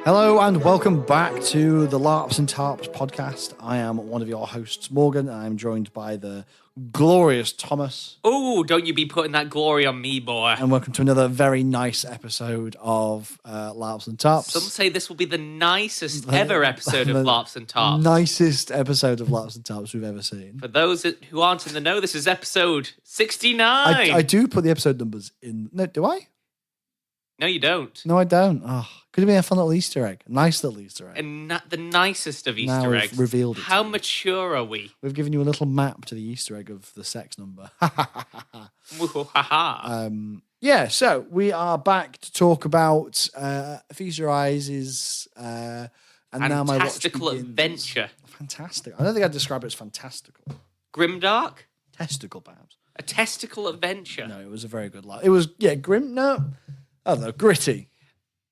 Hello and welcome back to the LARPs and TARPs podcast. I am one of your hosts, Morgan, and I'm joined by the glorious Thomas. Oh, don't you be putting that glory on me, boy. And welcome to another very nice episode of LARPs and TARPs. Some say this will be the nicest ever episode of LARPs and TARPs. Nicest episode of LARPs and TARPs we've ever seen. For those who aren't in the know, this is episode 69. I do put the episode numbers in. No, do I? No, you don't. No, I don't. Oh, could have been a fun little Easter egg. A nice little Easter egg. And the nicest of Now Easter we've eggs. revealed it How to you. mature are we? We've given you a little map to the Easter egg of the sex number. Woo-hoo-ha-ha. Yeah, so we are back to talk about Feast Your Eyes' and now my watch Fantastical begins. adventure. Fantastic. I don't think I'd describe it as fantastical. Grimdark? Testicle, perhaps. A testicle adventure. No, it was a very good LARP. It was, grim. No, I don't know, gritty.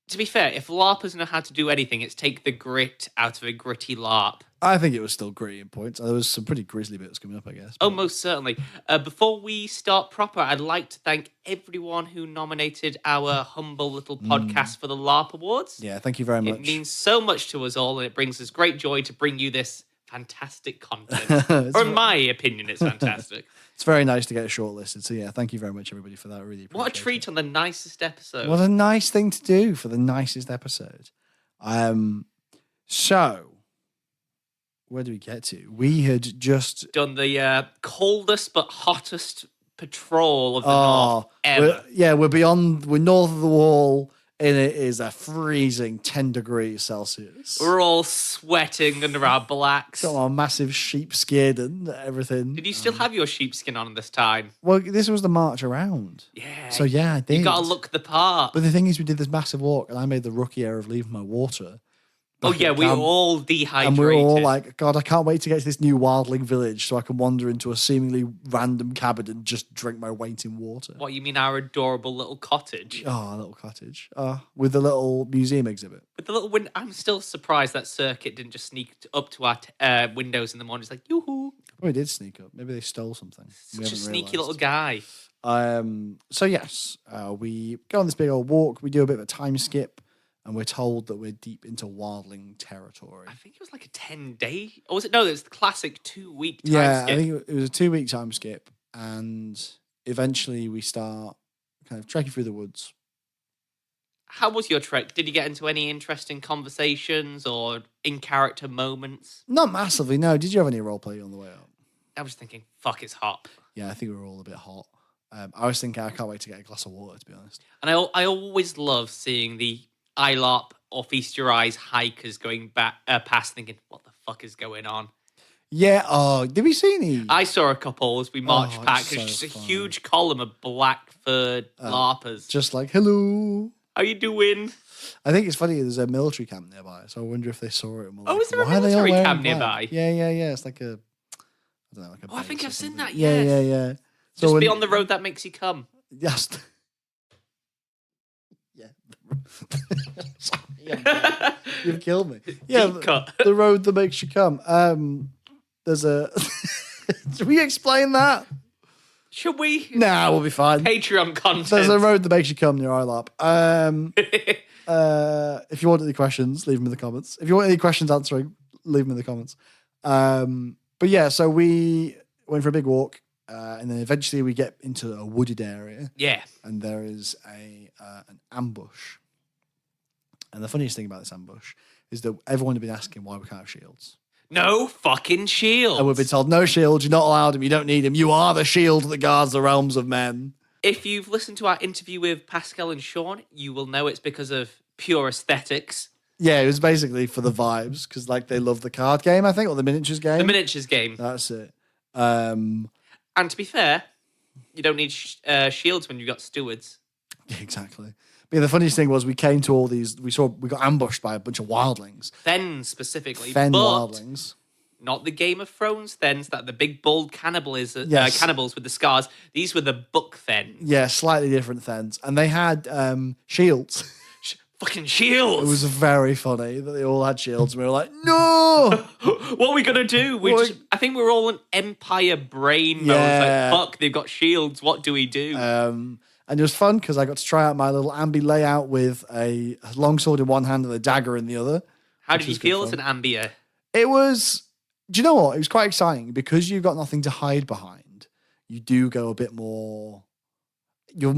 To be fair, if LARPers know how to do anything, it's take the grit out of a gritty LARP. I think it was still gritty in points. There was some pretty grisly bits coming up, I guess. Oh, most certainly. Before we start proper, I'd like to thank everyone who nominated our humble little podcast for the LARP Awards. Yeah, thank you very much. It means so much to us all, and it brings us great joy to bring you this fantastic content. Or in my opinion, it's fantastic. It's very nice to get shortlisted. So yeah, thank you very much, everybody, for that. I really appreciate it. What a treat on the nicest episode. What a nice thing to do for the nicest episode. So, where do we get to? We had just done the coldest but hottest patrol of the North ever. We're north of the wall, and it is a freezing 10 degrees Celsius. We're all sweating under our blacks. Got our massive sheepskin and everything. Did you still have your sheepskin on this time? Well, this was the march around. Yeah. So yeah, I did. You gotta look the part. But the thing is, we did this massive walk, and I made the rookie error of leaving my water. Oh yeah, we were all dehydrated. And we were all like, God, I can't wait to get to this new wildling village so I can wander into a seemingly random cabin and just drink my weight in water. What, you mean our adorable little cottage? Oh, a little cottage. With the little museum exhibit. With the little window. I'm still surprised that Circuit didn't just sneak up to our windows in the morning. It's like, yoo-hoo. Probably did sneak up. Maybe they stole something. Such a sneaky little guy. So yes, we go on this big old walk. We do a bit of a time skip. And we're told that we're deep into wildling territory. I think it was like a 10-day. Or was it? No, it was the classic 2-week time yeah, skip. I think it was a 2-week time skip. And eventually we start kind of trekking through the woods. How was your trek? Did you get into any interesting conversations or in-character moments? Not massively, no. Did you have any roleplay on the way up? I was thinking, fuck, it's hot. Yeah, I think we were all a bit hot. I was thinking I can't wait to get a glass of water, to be honest. And I always love seeing the ILARP or Feast Your Eyes hikers going back past thinking, what the fuck is going on? Yeah, did we see any? I saw a couple as we marched Oh, back. it's It's so just fun. a huge column of black-furred LARPers. Just like, hello. How you doing? I think it's funny, there's a military camp nearby, so I wonder if they saw it and were Oh, like, is there a why are they all military wearing camp black? nearby? Yeah. It's like a, I don't know, like a Oh, I think base or I've seen something. that, yes. Yeah. So Just when- be on the road that makes you come. Yes. Yeah. Sorry, you've killed me. Yeah, Deep cut. the road that makes you come. There's a. Should we explain that? Should we? Nah, we'll be fine. Patreon content. There's a road that makes you come near ILARP. If you want any questions, leave them in the comments. If you want any questions answering, leave them in the comments. But yeah, so we went for a big walk, and then eventually we get into a wooded area. Yeah. And there is an ambush. And the funniest thing about this ambush is that everyone had been asking why we can't have shields. No fucking shield. And we've been told, no shields, you're not allowed them, you don't need them. You are the shield that guards the realms of men. If you've listened to our interview with Pascal and Sean, you will know it's because of pure aesthetics. Yeah, it was basically for the vibes, because like they love the card game, I think, or the miniatures game. The miniatures game. That's it. And to be fair, you don't need shields when you've got stewards. Exactly. But yeah, the funniest thing was we came to all these, we got ambushed by a bunch of wildlings. Fen specifically. Fen but wildlings. not the Game of Thrones Thens, that the big bold cannibals Yes. with the scars. These were the book Thens. Yeah, slightly different thens. And they had shields. Fucking shields. It was very funny that they all had shields. And we were like, no! What are we going to do? I think we were all in Empire brain mode. Yeah. Like, fuck, they've got shields. What do we do? And And it was fun because I got to try out my little ambi layout with a longsword in one hand and a dagger in the other. How did you feel as an ambier? It was, do you know what? It was quite exciting because you've got nothing to hide behind. You do go a bit more,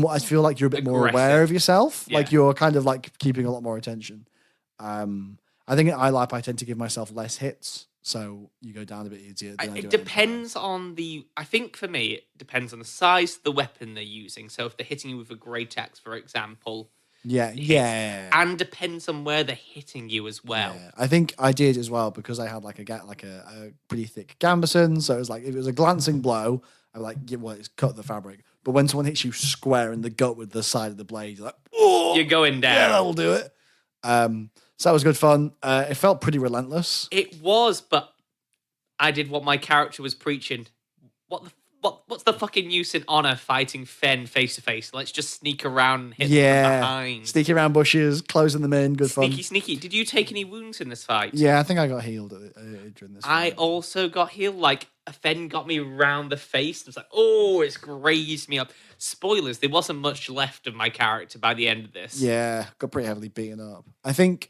I feel like you're a bit more aware of yourself. Yeah. Like you're kind of like keeping a lot more attention. I think in iLARP, I tend to give myself less hits. So you go down a bit easier. It depends on I think for me, it depends on the size of the weapon they're using. So if they're hitting you with a great axe, for example. Yeah. And depends on where they're hitting you as well. Yeah. I think I did as well because I had like a pretty thick gambeson. So it was like, if it was a glancing blow, I was like, yeah, well, it's cut the fabric. But when someone hits you square in the gut with the side of the blade, you're like, oh, you're going down. Yeah, that'll do it. So that was good fun. It felt pretty relentless. It was, but I did what my character was preaching. What's the fucking use in honor fighting Fen face to face? Let's just sneak around and hit them from behind. Sneaking around bushes, closing them in, good fun. Sneaky. Did you take any wounds in this fight? Yeah, I think I got healed during this I fight. also got healed. Like, a Fen got me round the face. It was like, oh, it's grazed me up. Spoilers, there wasn't much left of my character by the end of this. Yeah, got pretty heavily beaten up. I think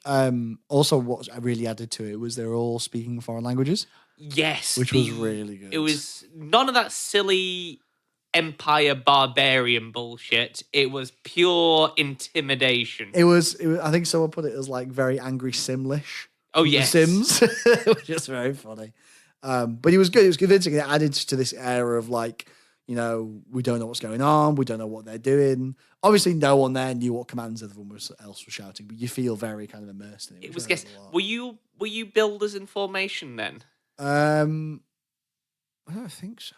also what I really added to it was they were all speaking foreign languages. Yes. Which was really good. It was none of that silly Empire barbarian bullshit. It was pure intimidation. It was I think someone put it as like very angry Simlish. Oh, yes. Sims. Which is very funny. But it was good. It was convincing. It added to this era of like, you know, we don't know what's going on. We don't know what they're doing. Obviously, no one there knew what commands everyone else was shouting, but you feel very kind of immersed in it. It was were you builders in formation then? I don't think so.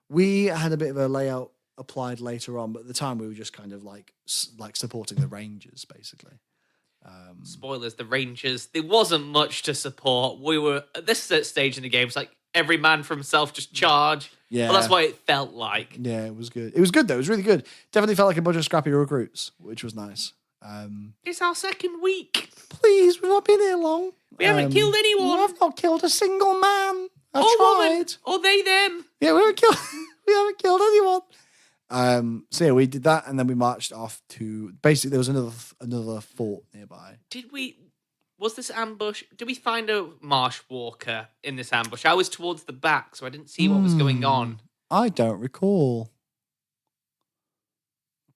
We had a bit of a layout applied later on, but at the time we were just kind of like supporting the Rangers, basically. Spoilers, the Rangers, there wasn't much to support. We were at this stage in the game, it's like every man for himself, just charge. Yeah. Well, that's what it felt like. Yeah, it was good. It was good though. It was really good. Definitely felt like a bunch of scrappy recruits, which was nice. It's our second week. Please, we've not been here long. We haven't killed anyone. I've not killed a single man. I or tried. Woman, or they, them. Yeah, we haven't killed anyone. So yeah, we did that, and then we marched off to basically there was another fort nearby. Was this ambush? Did we find a marsh walker in this ambush? I was towards the back, so I didn't see what was going on. I don't recall.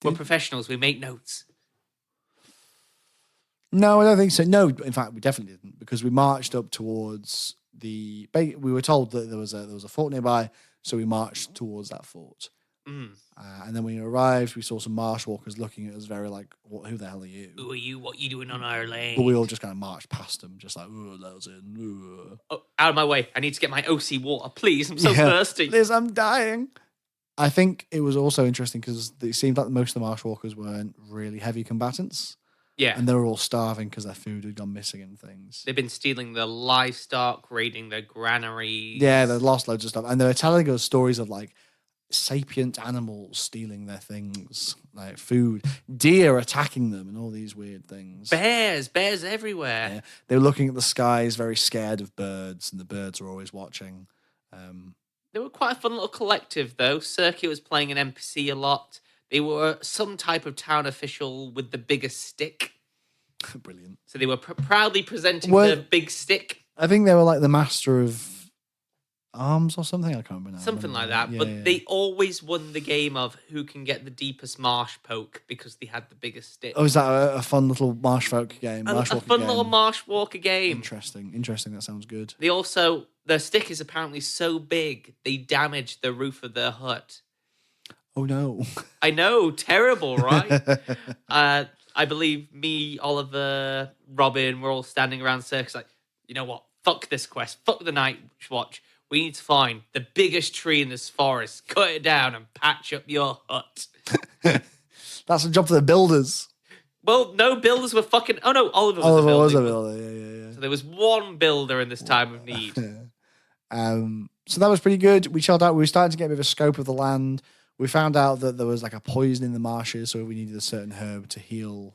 We're professionals. We make notes. No, I don't think so. No, in fact, we definitely didn't because we marched up towards we were told that there was a fort nearby, so we marched towards that fort. And then when we arrived, we saw some marsh walkers looking at us very like, who the hell are you? Who are you? What are you doing on our lane? But we all just kind of marched past them, just like, oh, that was in. Oh, out of my way. I need to get my OC water, please. I'm so thirsty. Liz, I'm dying. I think it was also interesting because it seemed like most of the marsh walkers weren't really heavy combatants. Yeah. And they were all starving because their food had gone missing and things. They've been stealing their livestock, raiding their granaries. Yeah, they lost loads of stuff. And they were telling us stories of like sapient animals stealing their things, like food, deer attacking them and all these weird things. Bears everywhere. Yeah. They were looking at the skies, very scared of birds, and the birds were always watching. They were quite a fun little collective, though. Circuit was playing an NPC a lot. They were some type of town official with the biggest stick. Brilliant. So they were proudly presenting the big stick. I think they were like the master of arms or something. I can't remember. Something like that. Yeah, but they always won the game of who can get the deepest marsh poke because they had the biggest stick. Oh, is that a fun little marsh folk game? A fun little marsh walker game. Interesting. That sounds good. They also, their stick is apparently so big, they damaged the roof of their hut. Oh, no. I know. Terrible, right? I believe me, Oliver, Robin, we're all standing around Circus like, you know what? Fuck this quest. Fuck the night watch. We need to find the biggest tree in this forest, cut it down, and patch up your hut. That's a job for the builders. Well, no builders were fucking... Oh, no, Oliver was a builder. Yeah. So there was one builder in this time of need. So that was pretty good. We chilled out. We were starting to get a bit of a scope of the land. We found out that there was like a poison in the marshes, so we needed a certain herb to heal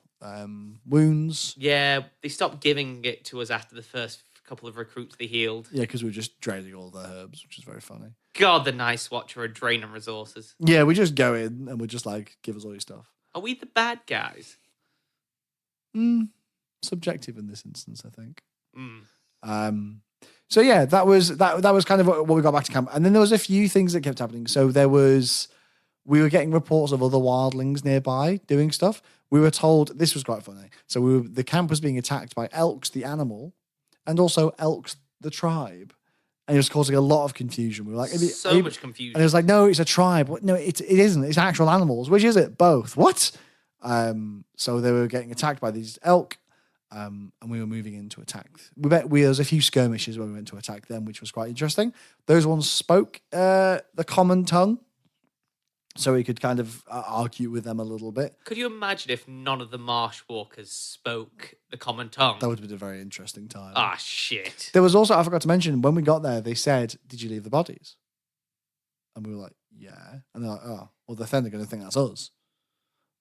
wounds. Yeah, they stopped giving it to us after the first couple of recruits they healed. Yeah, because we were just draining all their herbs, which is very funny. God, the Nice Watcher are draining resources. Yeah, we just go in and we're just like, give us all your stuff. Are we the bad guys? Subjective in this instance, I think. Mm. So yeah, that was kind of what we got back to camp. And then there was a few things that kept happening. So we were getting reports of other wildlings nearby doing stuff. We were told, this was quite funny. So the camp was being attacked by elks, the animal, and also elks, the tribe. And it was causing a lot of confusion. We were like, so much confusion. And it was like, no, it's a tribe. No, it isn't. It's actual animals. Which is it? Both. What? So they were getting attacked by these elk, and we were moving in to attack. There was a few skirmishes when we went to attack them, which was quite interesting. Those ones spoke the common tongue, so we could kind of argue with them a little bit. Could you imagine if none of the marsh walkers spoke the common tongue? That would have been a very interesting time. Ah, shit. There was also, I forgot to mention, when we got there, they said, did you leave the bodies? And we were like, yeah. And they're like, oh, well, the Then they're going to think that's us.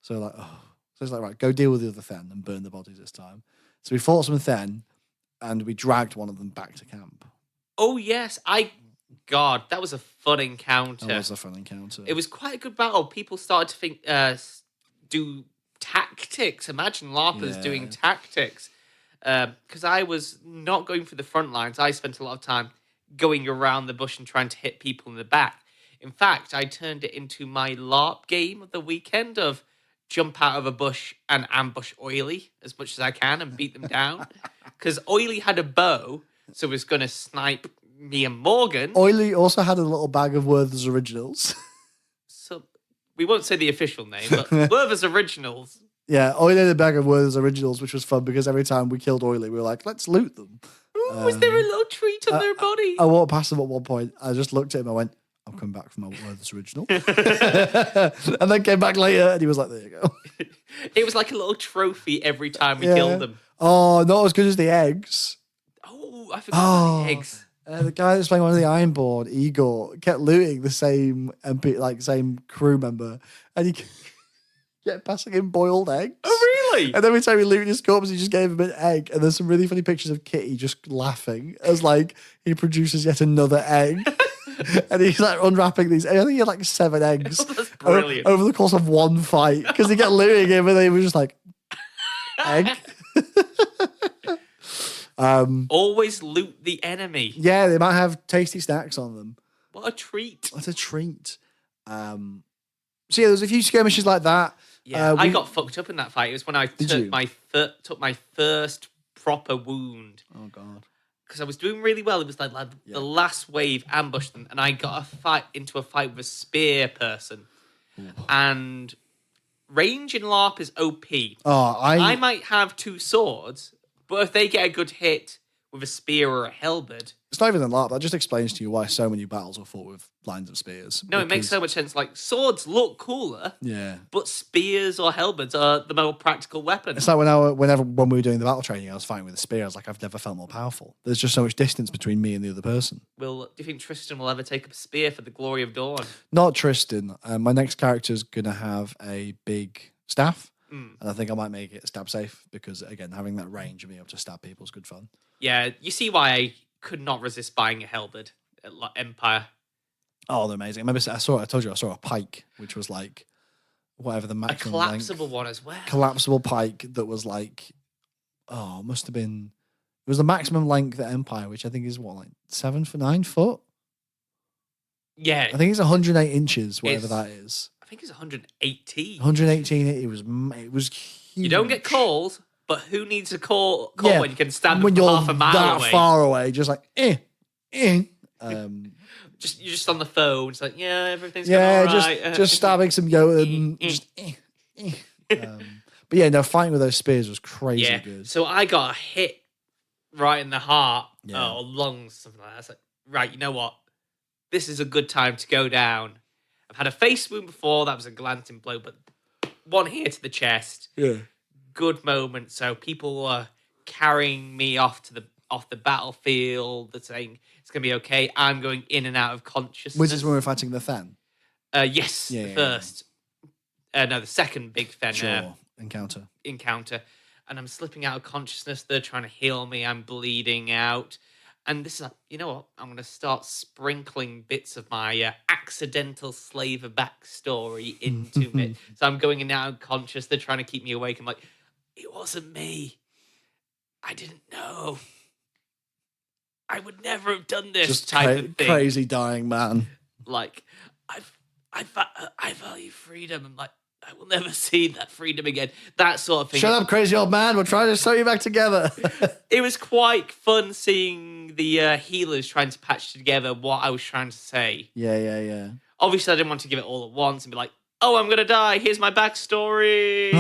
So we're like, oh. So it's like, right, go deal with the other Then and burn the bodies this time. So we fought some Then, and we dragged one of them back to camp. Oh, yes. God, that was a fun encounter. That was a fun encounter. It was quite a good battle. People started to think, do tactics. Imagine LARPers doing tactics. Because I was not going for the front lines. I spent a lot of time going around the bush and trying to hit people in the back. In fact, I turned it into my LARP game of the weekend of jump out of a bush and ambush Oily as much as I can and beat them down. Because Oily had a bow, so he was going to snipe me and Morgan. Oily also had a little bag of Werther's Originals. So we won't say the official name, but Werther's Originals. Yeah, Oily had a bag of Werther's Originals, which was fun because every time we killed Oily, we were like, let's loot them. Ooh, was there a little treat on their body? I walked past them at one point. I just looked at him. I went, I'm coming back from my Werther's Original. And then came back later and he was like, there you go. It was like a little trophy every time we killed them. Oh, not as good as the eggs. Oh, I forgot about the eggs. The guy that's playing one of the Ironborn, Igor, kept looting the same same crew member, and he kept passing him boiled eggs. Oh, really? And every time he looted his corpse, he just gave him an egg. And there's some really funny pictures of Kitty just laughing as like he produces yet another egg, and he's like unwrapping these. I think he had like 7 eggs. Oh, that's brilliant. Over the course of one fight because he kept looting him, and they were just like egg. Always loot the enemy. Yeah, they might have tasty snacks on them. What a treat. What a treat. So yeah, there's a few skirmishes like that. Yeah, I got fucked up in that fight. It was when I took my first proper wound. Oh, God. Because I was doing really well. It was like the last wave ambushed them, and I got into a fight with a spear person. Ooh. And range in LARP is OP. Oh, I might have 2 swords, but if they get a good hit with a spear or a halberd... It's not even a LARP. That just explains to you why so many battles are fought with lines of spears. No, it makes so much sense. Like, swords look cooler, but spears or halberds are the more practical weapon. It's like when we were doing the battle training, I was fighting with a spear. I was like, I've never felt more powerful. There's just so much distance between me and the other person. Do you think Tristan will ever take up a spear for the glory of Dawn? Not Tristan. My next character's going to have a big staff. And I think I might make it stab safe because, again, having that range and being able to stab people is good fun. Yeah, you see why I could not resist buying a halberd at Empire. Oh, they're amazing. I told you I saw a pike, which was like whatever the maximum length. A collapsible one as well. Collapsible pike that was like, it must have been, it was the maximum length at Empire, which I think is what, like 9 foot? Yeah. I think it's 108 inches, whatever that is. I think it's 118. 118, it was huge. You don't get calls, but who needs a call when you can stand when up you're half a mile that away? far away, just like, You're just on the phone. It's like, yeah, everything's going all right. just stabbing some Jotun. But yeah, no, fighting with those spears was crazy good. So I got a hit right in the heart or lungs, something like that. I was like, right, you know what? This is a good time to go down. I've had a face wound before. That was a glancing blow, but one here to the chest. Yeah. Good moment. So people were carrying me off the battlefield. They're saying it's going to be okay. I'm going in and out of consciousness. Which is when we were fighting the Then? Yes, the first. No, the second big Then encounter. And I'm slipping out of consciousness. They're trying to heal me. I'm bleeding out. And this is, you know what? I'm going to start sprinkling bits of my accidental slaver backstory into it. So I'm going in now unconscious. They're trying to keep me awake. I'm like, it wasn't me. I didn't know. I would never have done this Just type of thing. Crazy dying man. Like, I value freedom. I'm like, I will never see that freedom again. That sort of thing. Shut up, crazy old man. We're trying to sew you back together. It was quite fun seeing the healers trying to patch together what I was trying to say. Yeah. Obviously, I didn't want to give it all at once and be like, oh, I'm going to die. Here's my backstory.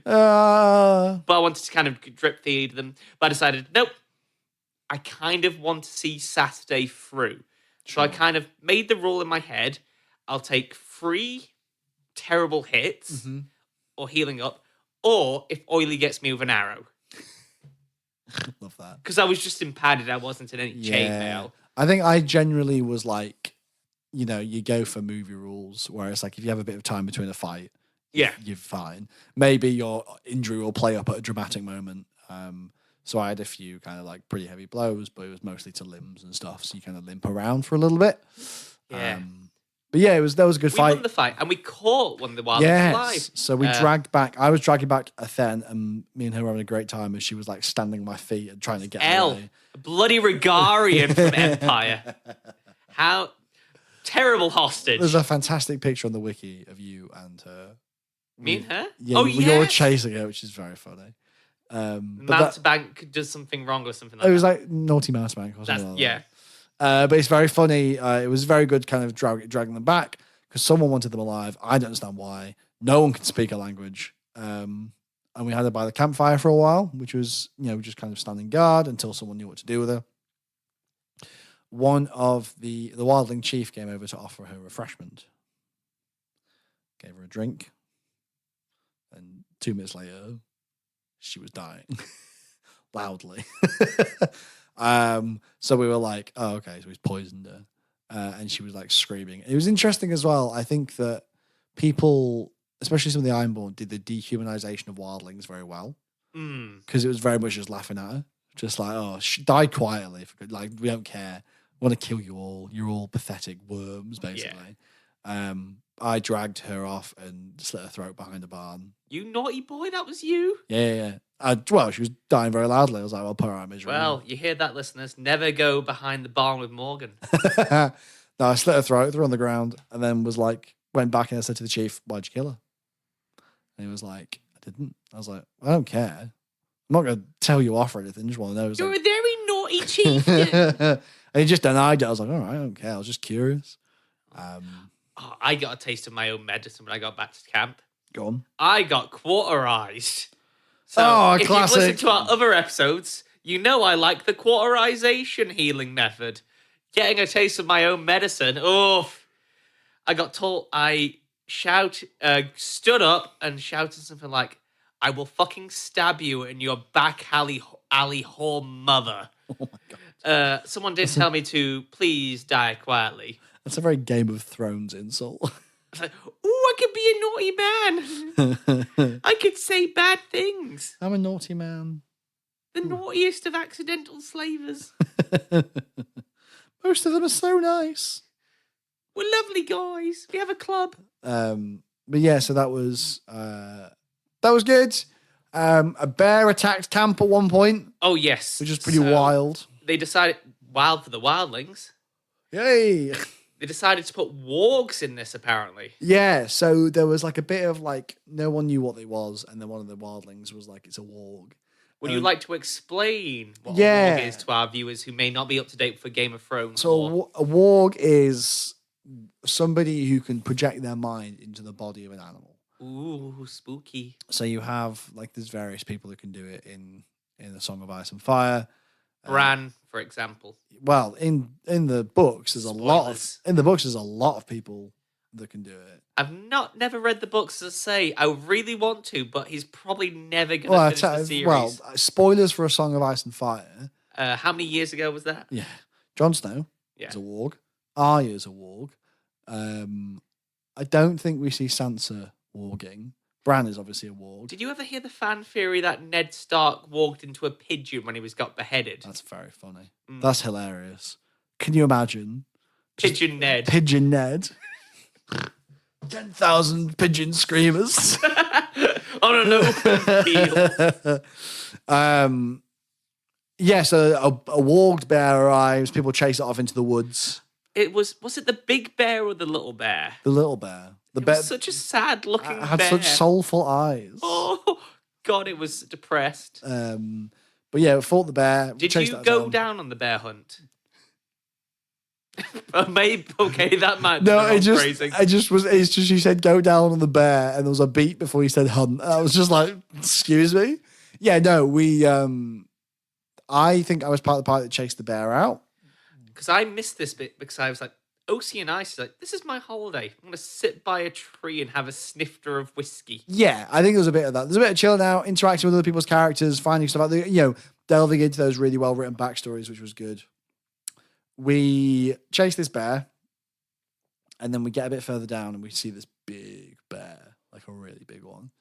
But I wanted to kind of drip feed them. But I decided, nope. I kind of want to see Saturday through. So I kind of made the rule in my head. I'll take 3 terrible hits or healing up, or if Oily gets me with an arrow. Love that. Because I was just impadded. I wasn't in any chainmail. I think I generally was like, you go for movie rules where it's like if you have a bit of time between a fight, you're fine. Maybe your injury will play up at a dramatic moment. So I had a few kind of like pretty heavy blows, but it was mostly to limbs and stuff. So you kind of limp around for a little bit. Yeah. But yeah, that was a good fight. We won the fight, and we caught one of the wildlings alive. So we dragged back. I was dragging back Athen, and me and her were having a great time as she was like standing on my feet and trying to get away. A bloody Regarian from Empire. How terrible hostage. There's a fantastic picture on the wiki of you and her. Me and her? Yeah, you're chasing her, which is very funny. Mountebank does something wrong or something like that. It was like Naughty Mountebank or something like that. But it's very funny. It was very good kind of dragging them back because someone wanted them alive. I don't understand why. No one can speak a language. And we had her by the campfire for a while, which was, just kind of standing guard until someone knew what to do with her. One of the wildling chief came over to offer her refreshment. Gave her a drink. And 2 minutes later, she was dying. Loudly. So we were like, oh, okay, so he's poisoned her. And she was like screaming. It was interesting as well. I think that people, especially some of the Ironborn, did the dehumanization of wildlings very well. Because it was very much just laughing at her. Just like, oh, die quietly. Like, we don't care. We want to kill you all. You're all pathetic worms, basically. Yeah. I dragged her off and slit her throat behind a barn. You naughty boy, that was you? Yeah. Well, she was dying very loudly. I was like, well, put her out of misery. Well, you hear that, listeners. Never go behind the barn with Morgan. No, I slit her throat, threw her on the ground, and then went back and I said to the chief, why'd you kill her? And he was like, I didn't. I was like, I don't care. I'm not going to tell you off or anything. I just want to know. You're a very naughty chief. And he just denied it. I was like, all right, I don't care. I was just curious. I got a taste of my own medicine when I got back to camp. Go on. I got quarterized. So if classic. you've listened to our other episodes, you know I like the quarterization healing method. Getting a taste of my own medicine. Oh, I got told. I stood up and shouted something like, "I will fucking stab you in your back alley whore mother." Oh my god. Someone did tell me to please die quietly. That's a very Game of Thrones insult. I was like, ooh, I could be a naughty man. I could say bad things. I'm a naughty man. The naughtiest of accidental slavers. Most of them are so nice. We're lovely guys. We have a club. But yeah, so that was good. A bear attacked camp at one point. Oh yes, which is pretty wild. They decided wild for the wildlings. Yay! They decided to put wargs in this, apparently. Yeah, so there was like a bit of like, no one knew what they was, and then one of the wildlings was like, it's a warg. Would you like to explain what a warg is to our viewers who may not be up to date for Game of Thrones? So a warg is somebody who can project their mind into the body of an animal. Ooh, spooky. So you have, like, there's various people who can do it in The Song of Ice and Fire. Bran, for example. Well, in the books, there's a lot of people that can do it. I've never read the books, as I say. I really want to, but he's probably never going to finish the series. Well, spoilers for A Song of Ice and Fire. How many years ago was that? Yeah. Jon Snow is a warg. Arya's a warg. I don't think we see Sansa warging, Bran is obviously a warg. Did you ever hear the fan theory that Ned Stark walked into a pigeon when he got beheaded? That's very funny. That's hilarious. Can you imagine? Pigeon Ned. Pigeon Ned. 10,000 pigeon screamers. On an open field. So a warged bear arrives. People chase it off into the woods. Was it the big bear or the little bear? The little bear. The bear was such a sad looking had bear. such soulful eyes. Oh God, it was depressed. But yeah, we fought the bear. Did you go down on the bear hunt? Maybe that might be phrasing. It's just you said go down on the bear, and there was a beat before you said hunt. I was just like, excuse me. Yeah, no, we. I think I was part of the party that chased the bear out. Because I missed this bit because I was like, OC and I said, this is my holiday. I'm going to sit by a tree and have a snifter of whiskey. Yeah, I think there was a bit of that. There's a bit of chilling out, interacting with other people's characters, finding stuff out there, delving into those really well written backstories, which was good. We chase this bear, and then we get a bit further down and we see this big bear, like a really big one.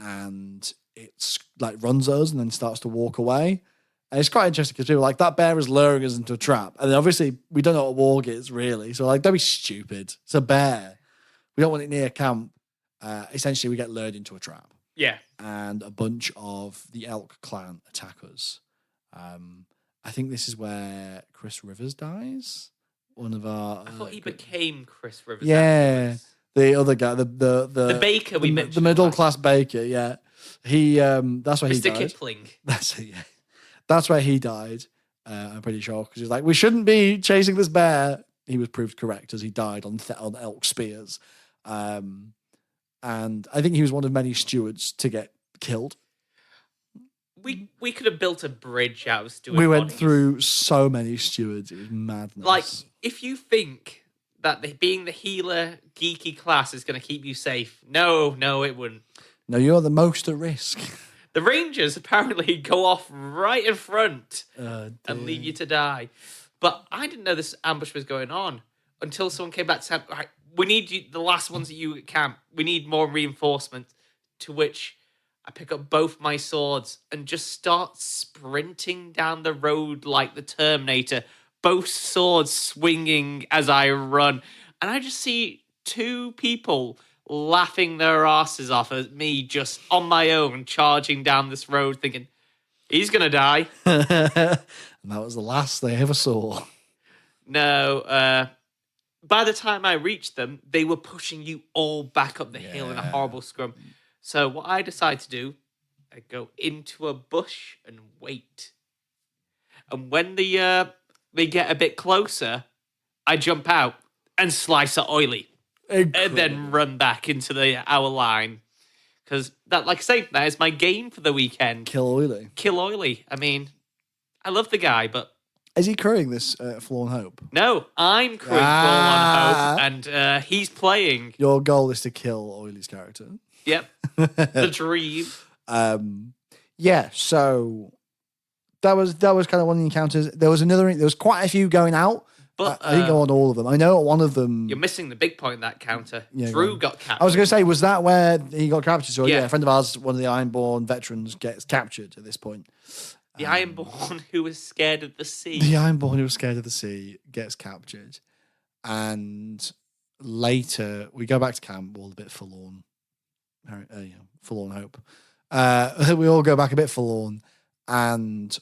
And it's like runs us and then starts to walk away. And it's quite interesting because people are like, that bear is luring us into a trap. And then obviously we don't know what warg is really. So like, don't be stupid. It's a bear. We don't want it near camp. Essentially, we get lured into a trap. Yeah. And a bunch of the Elk clan attack us. I think this is where Chris Rivers dies. One of our... I thought he became Chris Rivers. Yeah. The other guy, the baker we mentioned. The middle class baker, yeah. He that's where he died. Mr. Kipling. That's where he died. I'm pretty sure because he's like, we shouldn't be chasing this bear. He was proved correct as he died on elk spears, and I think he was one of many stewards to get killed. We could have built a bridge out of stewards. We went through so many stewards. It was madness. Like, if you think that being the healer geeky class is going to keep you safe, no, it wouldn't. No, you're the most at risk. The Rangers apparently go off right in front and leave you to die. But I didn't know this ambush was going on until someone came back to say, right, we need you, the last ones that you at camp. We need more reinforcement. To which I pick up both my swords and just start sprinting down the road like the Terminator, both swords swinging as I run. And I just see two people laughing their asses off at me just on my own, charging down this road thinking, he's going to die. And that was the last they ever saw. No, by the time I reached them, they were pushing you all back up the hill in a horrible scrum. So what I decide to do, I go into a bush and wait. And when they get a bit closer, I jump out and slice at Oily. Incredible. And then run back into our line. Because, that, like I say, that is my game for the weekend. Kill Oily. I mean, I love the guy, but... Is he crewing this Forlorn Hope? No, I'm crewing Forlorn Hope, and he's playing. Your goal is to kill Oily's character. Yep. The dream. Yeah, so that was kind of one of the encounters. There was quite a few going out. But I didn't go on all of them. I know one of them... You're missing the big point in that counter. Yeah, Drew got captured. I was going to say, was that where he got captured? So yeah, a friend of ours, one of the Ironborn veterans, gets captured at this point. The Ironborn who was scared of the sea. The Ironborn who was scared of the sea gets captured. And later, we go back to camp, all a bit forlorn. Forlorn hope. We all go back a bit forlorn. And,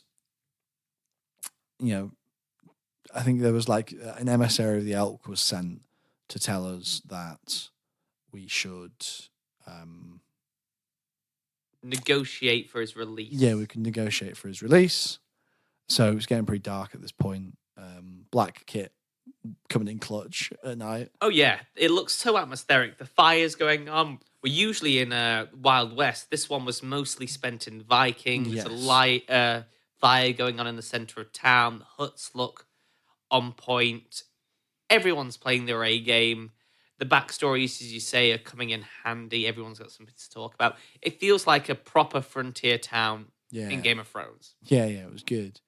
I think there was like an emissary of the Elk was sent to tell us that we should negotiate for his release. Yeah, we can negotiate for his release. So it was getting pretty dark at this point. Black Kit coming in clutch at night. Oh yeah, it looks so atmospheric. The fire's going on. We're usually in Wild West. This one was mostly spent in Viking. Yes. There's a light fire going on in the center of town. The huts look on point. Everyone's playing their A game. The backstories, as you say, are coming in handy. Everyone's got something to talk about. It feels like a proper frontier town in Game of Thrones. Yeah, it was good.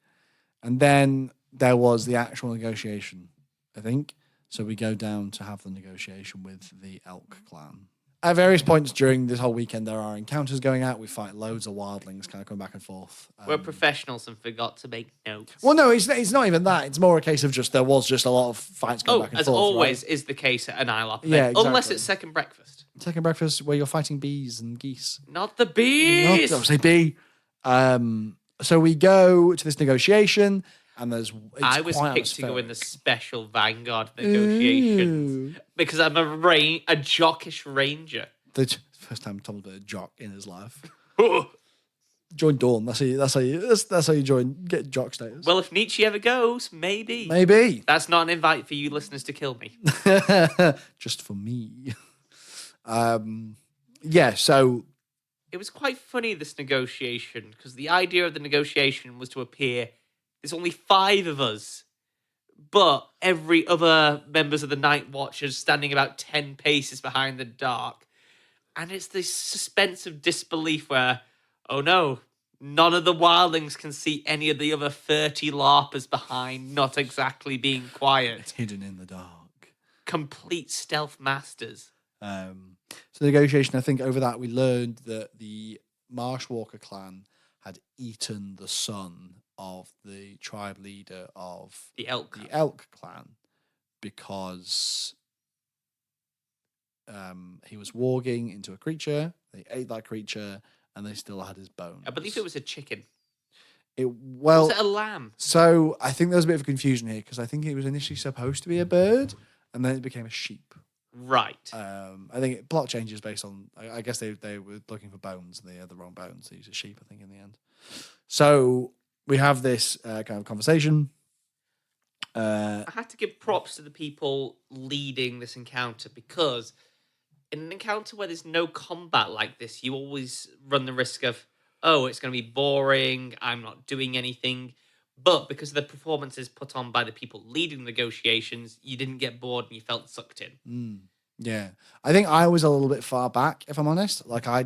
And then there was the actual negotiation, I think. So we go down to have the negotiation with the Elk clan. At various points during this whole weekend, there are encounters going out. We fight loads of wildlings, kind of going back and forth. We're professionals and forgot to make notes. Well, no, it's not even that. It's more a case of there was just a lot of fights going back and as forth. always right? is the case at an ILARP event. Yeah, exactly. Unless it's second breakfast. Second breakfast where you're fighting bees and geese. Not the bees! Not, say bee. So we go to this negotiation, and I was picked to go in the special Vanguard negotiations because I'm a jockish ranger. The first time Tom's been a jock in his life. Join Dawn. That's how you join. Get jock status. Well, if Nietzsche ever goes, maybe. That's not an invite for you listeners to kill me. Just for me. Yeah. So it was quite funny, this negotiation, because the idea of the negotiation was to appear. There's only 5 of us, but every other members of the Night Watch are standing about 10 paces behind the dark. And it's this suspense of disbelief where, oh no, none of the wildlings can see any of the other 30 LARPers behind, not exactly being quiet. Hidden in the dark. Complete stealth masters. So the negotiation, I think over that we learned that the Marshwalker clan had eaten the son of the tribe leader of the Elk clan because he was warging into a creature. They ate that creature, and they still had his bones. I believe it was a chicken. Was it a lamb? So I think there's a bit of confusion here because I think it was initially supposed to be a bird, and then it became a sheep. Right. I think plot changes based on. I guess they were looking for bones, and they had the wrong bones. They used a sheep, I think, in the end. So we have this kind of conversation. I had to give props to the people leading this encounter because in an encounter where there's no combat like this, you always run the risk of, oh, it's going to be boring, I'm not doing anything. But because of the performances put on by the people leading negotiations, you didn't get bored and you felt sucked in. Yeah. I think I was a little bit far back, if I'm honest. Like, I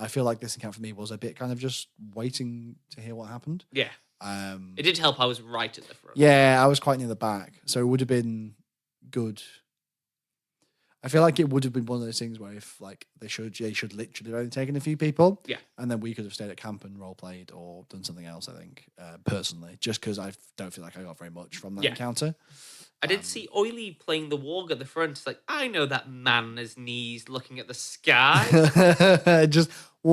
feel like this encounter for me was a bit kind of just waiting to hear what happened. Yeah. It did help I was right at the front. Yeah, I was quite near the back. So it would have been good. I feel like it would have been one of those things where if like they should literally have only taken a few people. Yeah. And then we could have stayed at camp and role played or done something else, I think, personally. Just because I don't feel like I got very much from that encounter. I did see Oily playing the warg at the front. It's like, I know that man on his knees looking at the sky. He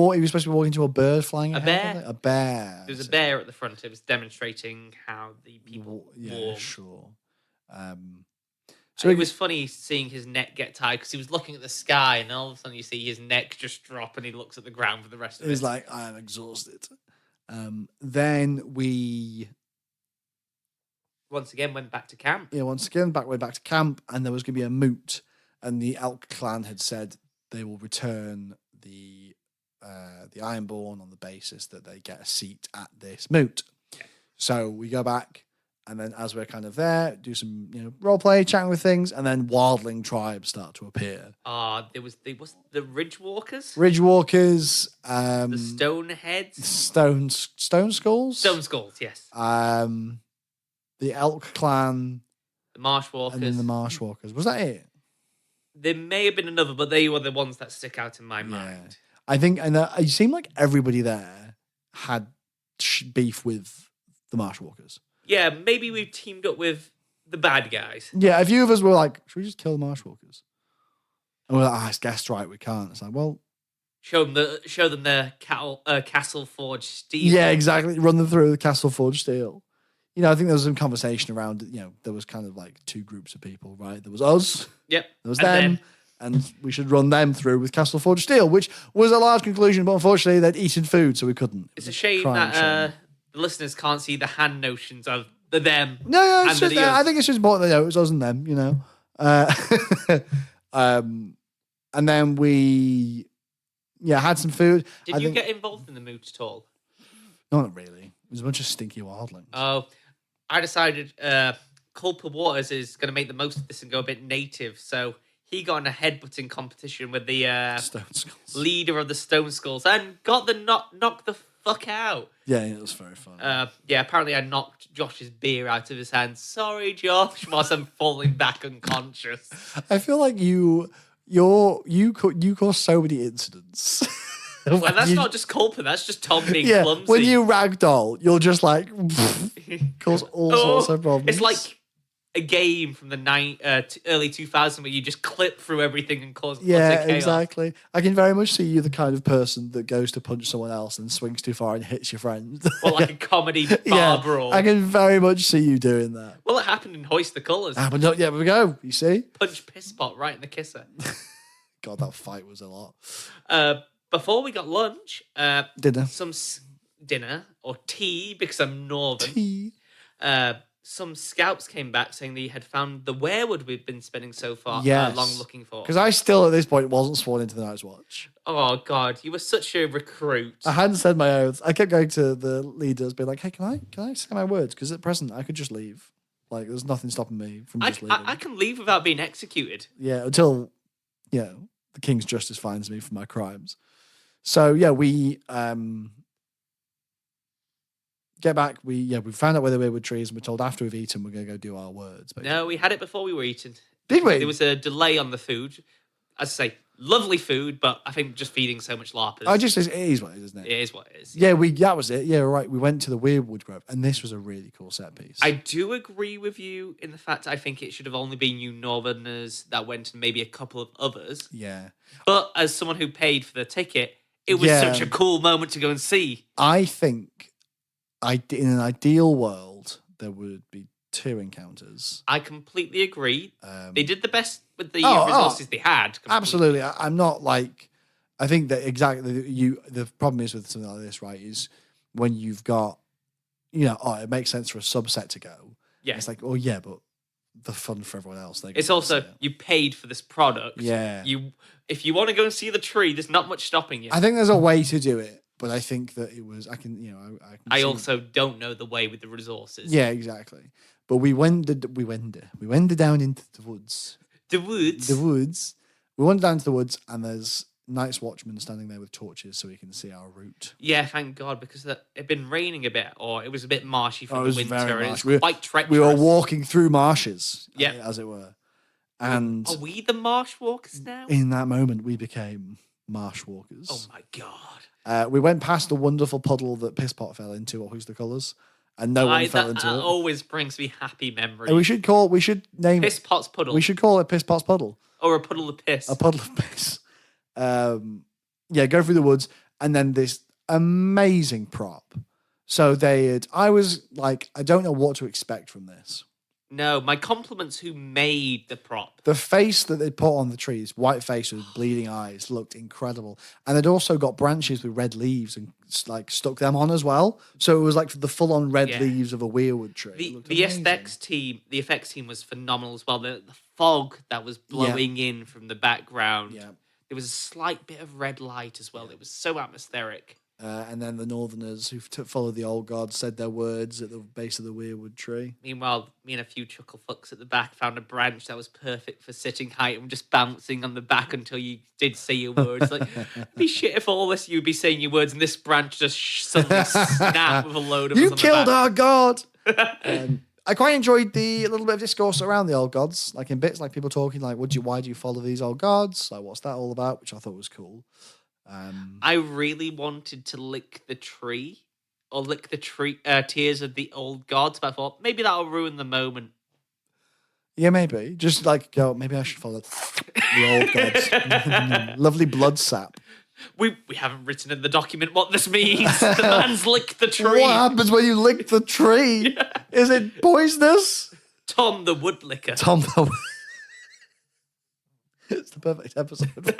was supposed to be walking to a bird flying ahead. A bear. There was a bear at the front. It was demonstrating how the people Yeah, sure. So it was funny seeing his neck get tired because he was looking at the sky and all of a sudden you see his neck just drop and he looks at the ground for the rest of it. He's like, I am exhausted. Then we... once again went back to camp. Yeah, went back to camp, and there was going to be a moot, and the Elk clan had said they will return the Ironborn on the basis that they get a seat at this moot. Yeah. So we go back, and then as we're kind of there, do some role play, chatting with things, and then wildling tribes start to appear. There was the Ridgewalkers. Ridgewalkers, the Stoneheads, Stone Skulls. Stone Skulls, yes. The Elk clan, the Marshwalkers, and then the Marshwalkers. Was that it? There may have been another, but they were the ones that stick out in my mind. I think, and it seemed like everybody there had beef with the Marshwalkers. Yeah, maybe we've teamed up with the bad guys. Yeah, a few of us were like, should we just kill the Marshwalkers? And we're like, I guess right, we can't. It's like, well, show them the Castle Forge steel. Yeah, exactly. Run them through the Castle Forge steel. I think there was some conversation around, there was kind of like 2 groups of people, right? There was us. Yep. There was them. And we should run them through with Castle Forge steel, which was a large conclusion, but unfortunately they'd eaten food, so we couldn't. It's a shame that the listeners can't see the hand notions of the them. No, it's just, I think it's just important to know it was us and them, and then we, had some food. Did you get involved in the moot at all? Not really. It was a bunch of stinky wildlings. Oh, I decided Culper Waters is going to make the most of this and go a bit native, so he got in a headbutting competition with the Stone Skulls. Leader of the Stone Skulls and got the knock the fuck out. Yeah, it was very fun. Apparently I knocked Josh's beer out of his hand. Sorry, Josh, whilst I'm falling back unconscious. I feel like you you cause so many incidents. And that's not just culprit, that's just Tom being clumsy. When you ragdoll, you'll just like cause all sorts of problems. It's like a game from the early 2000s where you just clip through everything and cause utter chaos. Exactly. I can very much see you the kind of person that goes to punch someone else and swings too far and hits your friend. Or like a comedy bar brawl. I can very much see you doing that. Well, it happened in Hoist the Colours. But no, we go. You see? Punch piss pot right in the kisser. God, that fight was a lot. Before we got lunch, Dinner. Some dinner or tea because I'm northern. Tea. Some scouts came back saying they had found the werewood we've been spending so far long looking for. Because I still at this point wasn't sworn into the Night's Watch. Oh God, you were such a recruit. I hadn't said my oaths. I kept going to the leaders, being like, "Hey, can I say my words? Because at present I could just leave. Like, there's nothing stopping me from just leaving. I can leave without being executed. Yeah, until the King's justice finds me for my crimes." So yeah, we get back. We found out where the weirwood trees, and we're told after we've eaten, we're going to go do our words. Basically. No, we had it before we were eating. Did we? There was a delay on the food. As I say, lovely food, but I think just feeding so much larpers. It is what it is, isn't it? It is what it is. Yeah, that was it. Yeah, right. We went to the weirwood grove, and this was a really cool set piece. I do agree with you in the fact I think it should have only been you Northerners that went and maybe a couple of others. Yeah. But as someone who paid for the ticket, it was such a cool moment to go and see. I think in an ideal world, there would be 2 encounters. I completely agree. They did the best with the resources they had. Completely. Absolutely. I'm not like... I think that exactly... The problem is with something like this, right, is when you've got... it makes sense for a subset to go. Yeah. It's like, but the fun for everyone else. It's also, you paid for this product. Yeah. If you want to go and see the tree, there's not much stopping you. I think there's a way to do it, but I think that it was... I also don't know the way with the resources. Yeah, exactly. But we wended down into the woods. The woods? The woods. We went down to the woods, and there's Night's Watchmen standing there with torches so we can see our route. Yeah, thank God, because it had been raining a bit, or it was a bit marshy from the winter. Very and marsh. It was quite treacherous. We were walking through marshes, yeah, as it were. And are we the marsh walkers now? In that moment, we became marsh walkers. Oh my God. We went past the wonderful puddle that Pisspot fell into, or Who's the Colours, and no one fell into it. That always brings me happy memories. And we should name Pisspot's puddle. We should call it Pisspot's puddle. Or a puddle of piss. A puddle of piss. Go through the woods, and then this amazing prop. So I was like, I don't know what to expect from this. No, my compliments who made the prop. The face that they put on the trees, white face with bleeding eyes, looked incredible. And they'd also got branches with red leaves and like stuck them on as well. So it was like the full-on red leaves of a weirwood tree. The effects team was phenomenal as well. The fog that was blowing in from the background. Yeah. There was a slight bit of red light as well. Yeah. It was so atmospheric. And then the Northerners who followed the old gods said their words at the base of the weirwood tree. Meanwhile, me and a few chuckle fucks at the back found a branch that was perfect for sitting height and just bouncing on the back until you did say your words. Like, it'd be shit if all this you'd be saying your words and this branch just suddenly snap with a load of us on the back. You killed our god! I quite enjoyed the little bit of discourse around the old gods, like in bits, like people talking like, why do you follow these old gods? Like, what's that all about? Which I thought was cool. I really wanted to lick the tree or lick the tree tears of the old gods, but I thought maybe that'll ruin the moment. Yeah, maybe. Just like go, maybe I should follow the old gods. Lovely blood sap. We haven't written in the document what this means. The man's licked the tree. What happens when you lick the tree? Yeah. Is it poisonous? Tom the woodlicker. It's the perfect episode for it.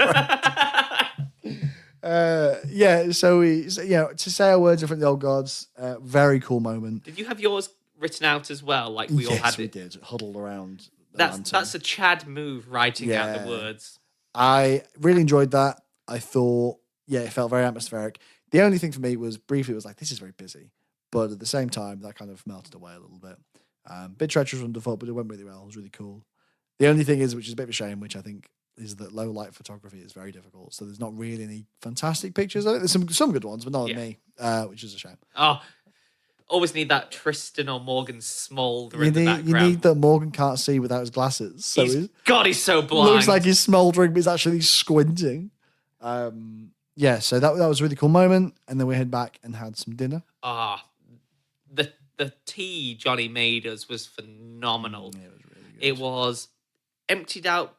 So to say our words in front of the old gods, very cool moment. Did you have yours written out as well? Like we all had it? Yes, we did. Huddled around. That's a Chad move, writing out the words. I really enjoyed that. I thought, it felt very atmospheric. The only thing for me was briefly, it was like, this is very busy. But at the same time, that kind of melted away a little bit. Bit treacherous underfoot, but it went really well. It was really cool. The only thing is, which is a bit of a shame, which I think is that low light photography is very difficult. So there's not really any fantastic pictures of it. There's some good ones, but not of me, which is a shame. Oh, always need that Tristan or Morgan smolder You in the need, background. that Morgan can't see without his glasses. So He's so blind. looks like he's smoldering, but he's actually squinting. Yeah, so that was a really cool moment. And then we head back and had some dinner. The tea Johnny made us was phenomenal. Yeah, it was really good. It was emptied out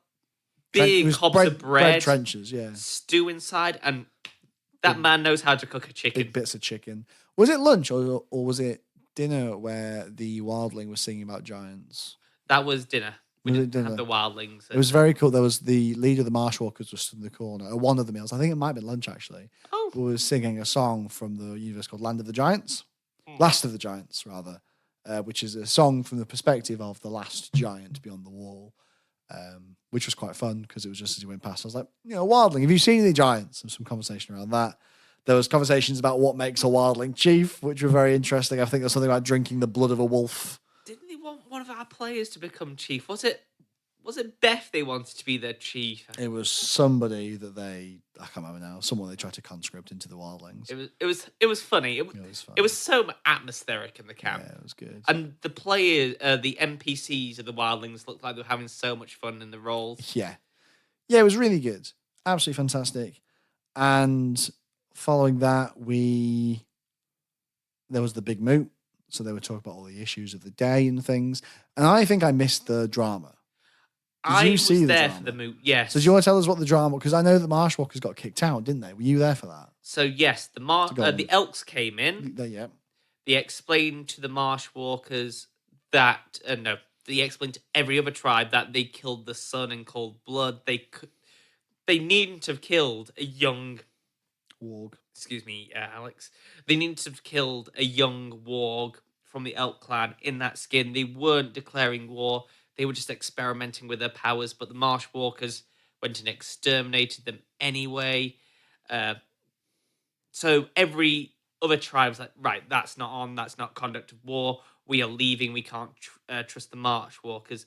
big cobs of bread trenches, yeah. Stew inside, and that man knows how to cook a chicken. Big bits of chicken. Was it lunch or was it dinner where the wildling was singing about giants? That was dinner. We didn't have the wildlings. It was very cool. There was the leader of the Marshwalkers was stood in the corner at one of the meals. I think it might have been lunch actually. Oh. Who was singing a song from the universe called Land of the Giants. Last of the Giants, rather. Which is a song from the perspective of the last giant beyond the wall. Which was quite fun because it was just as he went past. I was like, wildling, have you seen any giants? There's some conversation around that. There was conversations about what makes a wildling chief, which were very interesting. I think there's something about drinking the blood of a wolf. Didn't they want one of our players to become chief? Was it Beth they wanted to be their chief? It was somebody that I can't remember now, someone they tried to conscript into the wildlings. It was funny. It was so atmospheric in the camp. Yeah, it was good. And the players, the NPCs of the wildlings looked like they were having so much fun in the roles. Yeah. Yeah, it was really good. Absolutely fantastic. And following that, there was the big moot. So they were talking about all the issues of the day and things. And I think I missed the drama. I was there for the moot, yes. So do you want to tell us what the drama? Because I know the Marshwalkers got kicked out, didn't they? Were you there for that? So yes, the Elks came in. Yeah. They explained to the Marshwalkers that they explained to every other tribe that they killed the sun in cold blood. They needn't have killed a young warg. Excuse me, Alex. They needn't have killed a young warg from the Elk clan in that skin. They weren't declaring war. They were just experimenting with their powers, but the Marshwalkers went and exterminated them anyway. So every other tribe was like, right, that's not conduct of war. We are leaving. We can't trust the Marshwalkers.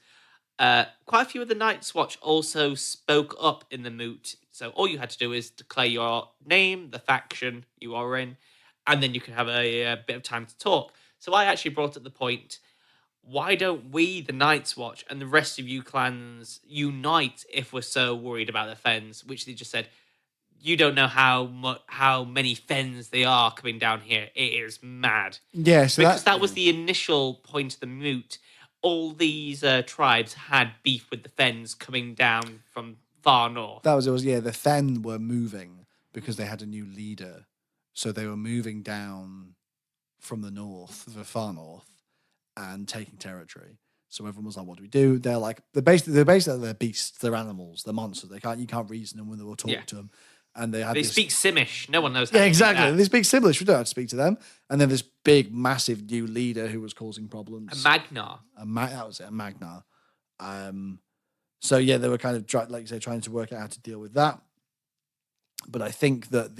Quite a few of the Night's Watch also spoke up in the moot. So all you had to do is declare your name, the faction you are in, and then you can have a bit of time to talk. So I actually brought up the point, why don't we, the Night's Watch, and the rest of you clans unite if we're so worried about the Fens? Which they just said, you don't know how many Fens they are coming down here. It is mad. Yeah, so because that was the initial point of the moot. All these tribes had beef with the Fens coming down from far north. It was the Fen were moving because they had a new leader. So they were moving down from the north, the far north, and taking territory. So everyone was like, what do we do? They're basically they're beasts, they're animals, they're monsters. You can't reason them when they will talk to them. And they speak Simish. No one knows how to exactly. They speak Simlish. We don't have to speak to them. And then this big, massive new leader who was causing problems. A Magnar. That was it, a Magnar. So yeah, they were kind of like you say, trying to work out how to deal with that. But I think that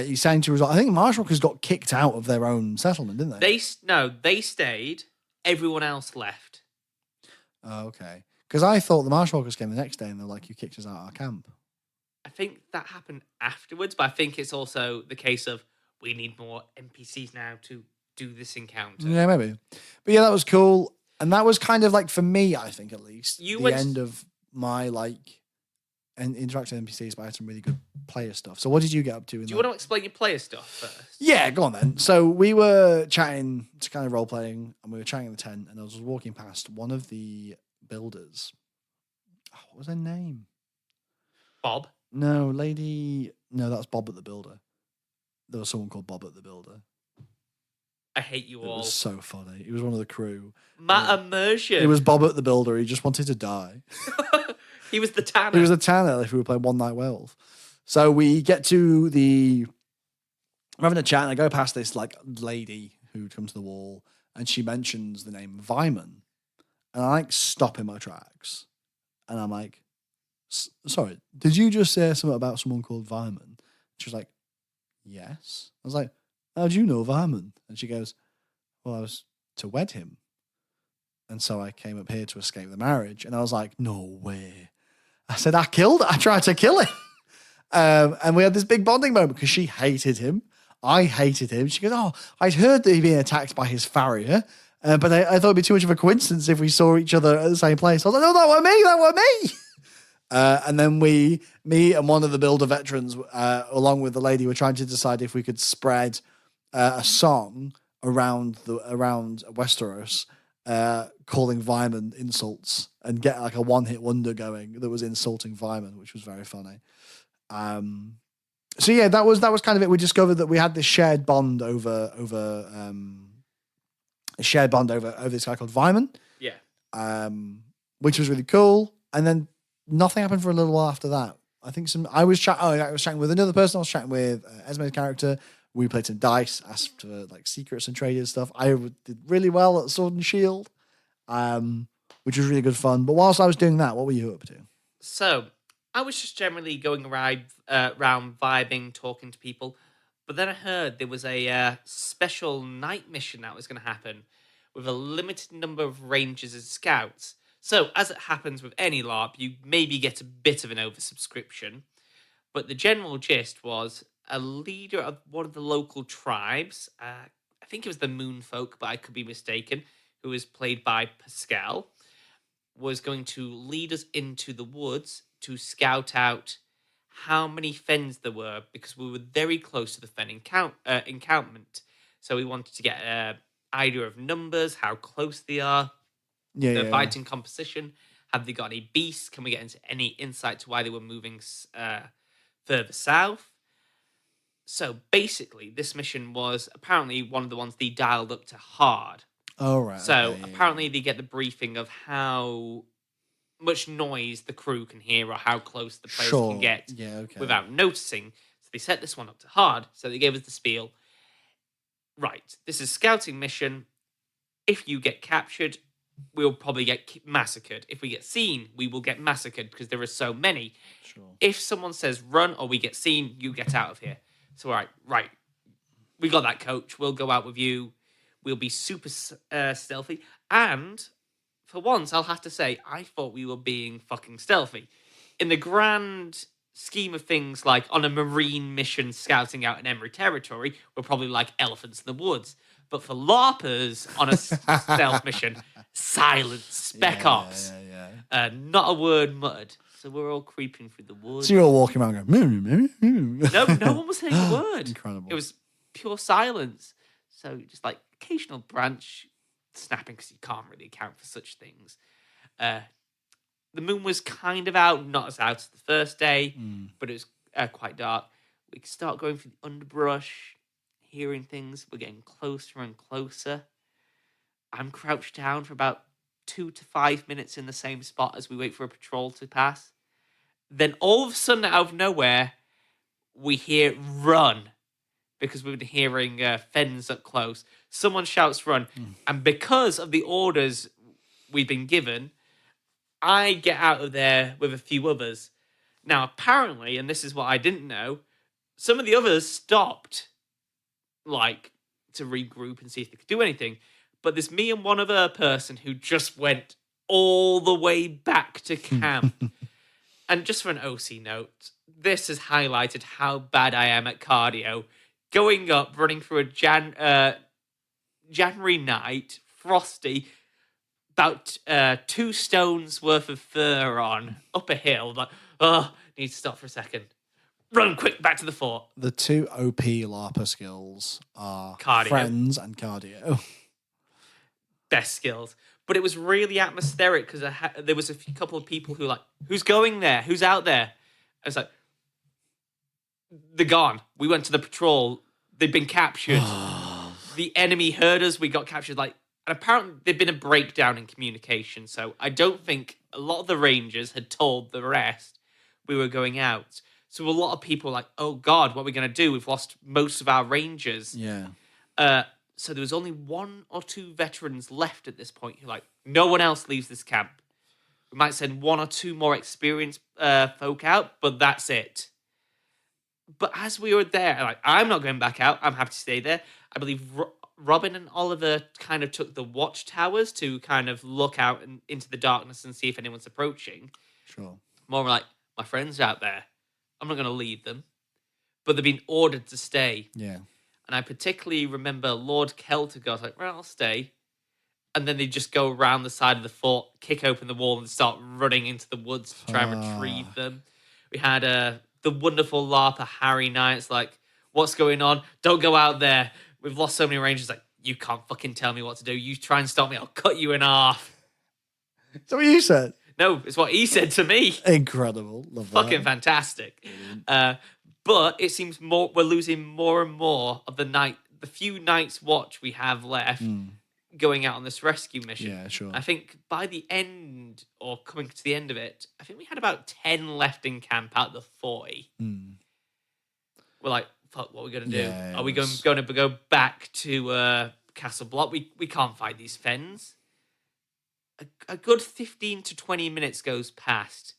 he's saying to result. I think Marshwalkers got kicked out of their own settlement, didn't they? They stayed. Everyone else left. Oh, okay. Because I thought the Marshwalkers came the next day and they're like, you kicked us out of our camp. I think that happened afterwards, but I think it's also the case of we need more NPCs now to do this encounter. Yeah, maybe. But yeah, that was cool. And that was kind of like, for me, I think at least, end of my interacting with NPCs, but I had some really good player stuff. So what did you get up to? Do you want to explain your player stuff first? Yeah, go on then. So we were chatting, it's kind of role-playing, and we were chatting in the tent, and I was walking past one of the builders. Oh, what was her name? Bob? No, that's Bob at the Builder. There was someone called Bob at the Builder. I hate you all. It was so funny. He was one of the crew. Matt Immersion. It was Bob at the Builder. He just wanted to die. He was the tanner. He was the tanner if we were playing One Night Werewolf. So we get to we're having a chat, and I go past this like lady who'd come to the wall, and she mentions the name Vyman. And I like stop in my tracks. And I'm like, sorry, did you just say something about someone called Vyman? She was like, yes. I was like, how do you know Vyman? And she goes, well, I was to wed him. And so I came up here to escape the marriage. And I was like, no way. I said, I tried to kill him. And we had this big bonding moment because she hated him. I hated him. She goes, "Oh, I'd heard that he'd been attacked by his farrier, but I thought it'd be too much of a coincidence if we saw each other at the same place." I was like, "No, that were me. That were me." And then me and one of the builder veterans, along with the lady, were trying to decide if we could spread a song around Westeros, calling Vyman insults and get like a one-hit wonder going that was insulting Vyman, which was very funny. So yeah, that was kind of it. We discovered that we had this shared bond over this guy called Vyman. Yeah. Which was really cool. And then nothing happened for a little while after that. I think I was chatting with another person. I was chatting with Esme's character. We played some dice, asked for like secrets and traded stuff. I did really well at Sword and Shield, which was really good fun. But whilst I was doing that, what were you up to? So I was just generally going around vibing, talking to people. But then I heard there was a special night mission that was going to happen with a limited number of rangers and scouts. So, as it happens with any LARP, you maybe get a bit of an oversubscription. But the general gist was a leader of one of the local tribes, I think it was the Moonfolk, but I could be mistaken, who was played by Pascal, was going to lead us into the woods to scout out how many fens there were, because we were very close to the fen encampment. So we wanted to get an idea of numbers, how close they are, the fighting composition. Have they got any beasts? Can we get into any insight to why they were moving further south? So basically, this mission was apparently one of the ones they dialed up to hard. Oh, right. So apparently they get the briefing of how much noise the crew can hear or how close the players can get without noticing. So they set this one up to hard. So they gave us the spiel. Right, this is scouting mission. If you get captured, we'll probably get massacred. If we get seen, we will get massacred because there are so many. Sure. If someone says run or we get seen, you get out of here. So, right. We got that, coach. We'll go out with you. We'll be super stealthy. And for once, I'll have to say, I thought we were being fucking stealthy. In the grand scheme of things, like on a marine mission scouting out in Emery territory, we're probably like elephants in the woods. But for LARPers on a stealth mission, silence, spec ops. Not a word muttered. So we're all creeping through the woods. So you're all walking around going, no one was saying a word. Incredible. It was pure silence. So just like occasional branch snapping, because you can't really account for such things. The moon was kind of out, not as out as the first day, but it was quite dark. We could start going through the underbrush, hearing things. We're getting closer and closer. I'm crouched down for about 2 to 5 minutes in the same spot as we wait for a patrol to pass. Then all of a sudden, out of nowhere, we hear run, because we've been hearing fens up close. Someone shouts run. And because of the orders we've been given, I get out of there with a few others. Now, apparently, and this is what I didn't know, some of the others stopped, like, to regroup and see if they could do anything. But there's me and one other person who just went all the way back to camp. And just for an OC note, this has highlighted how bad I am at cardio. Going up, running through a January night, frosty, about 2 stones worth of fur on, up a hill. Like, need to stop for a second. Run quick back to the fort. The 2 OP LARPer skills are cardio. Friends and cardio. Best skills. But it was really atmospheric because there was a couple of people who were like, who's going there? Who's out there? I was like, they're gone. We went to the patrol. They've been captured. The enemy heard us. We got captured. And apparently there'd been a breakdown in communication. So I don't think a lot of the Rangers had told the rest we were going out. So a lot of people were like, oh God, what are we going to do? We've lost most of our Rangers. Yeah. So there was only 1 or 2 veterans left at this point who no one else leaves this camp. We might send 1 or 2 more experienced folk out, but that's it. But as we were there, I'm not going back out. I'm happy to stay there. I believe Robin and Oliver kind of took the watchtowers to kind of look out into the darkness and see if anyone's approaching. Sure. More like, my friends out there. I'm not going to leave them. But they've been ordered to stay. Yeah. And I particularly remember Lord Kelter goes like, right, I'll stay. And then they just go around the side of the fort, kick open the wall, and start running into the woods to try and retrieve them. We had the wonderful LARPer Harry Knight's like, what's going on? Don't go out there. We've lost so many rangers. Like, you can't fucking tell me what to do. You try and stop me, I'll cut you in half. Is that what you said? No, it's what he said to me. Incredible. Love that. Fucking fantastic. But it seems we're losing more and more of the few nights watch we have left going out on this rescue mission. Yeah, sure. I think by the end, or coming to the end of it, I think we had about 10 left in camp out of the 40. We're like, fuck, what are we going to do? Yeah, are we going to go back to Castle Block? We can't fight these fens. A good 15 to 20 minutes goes past.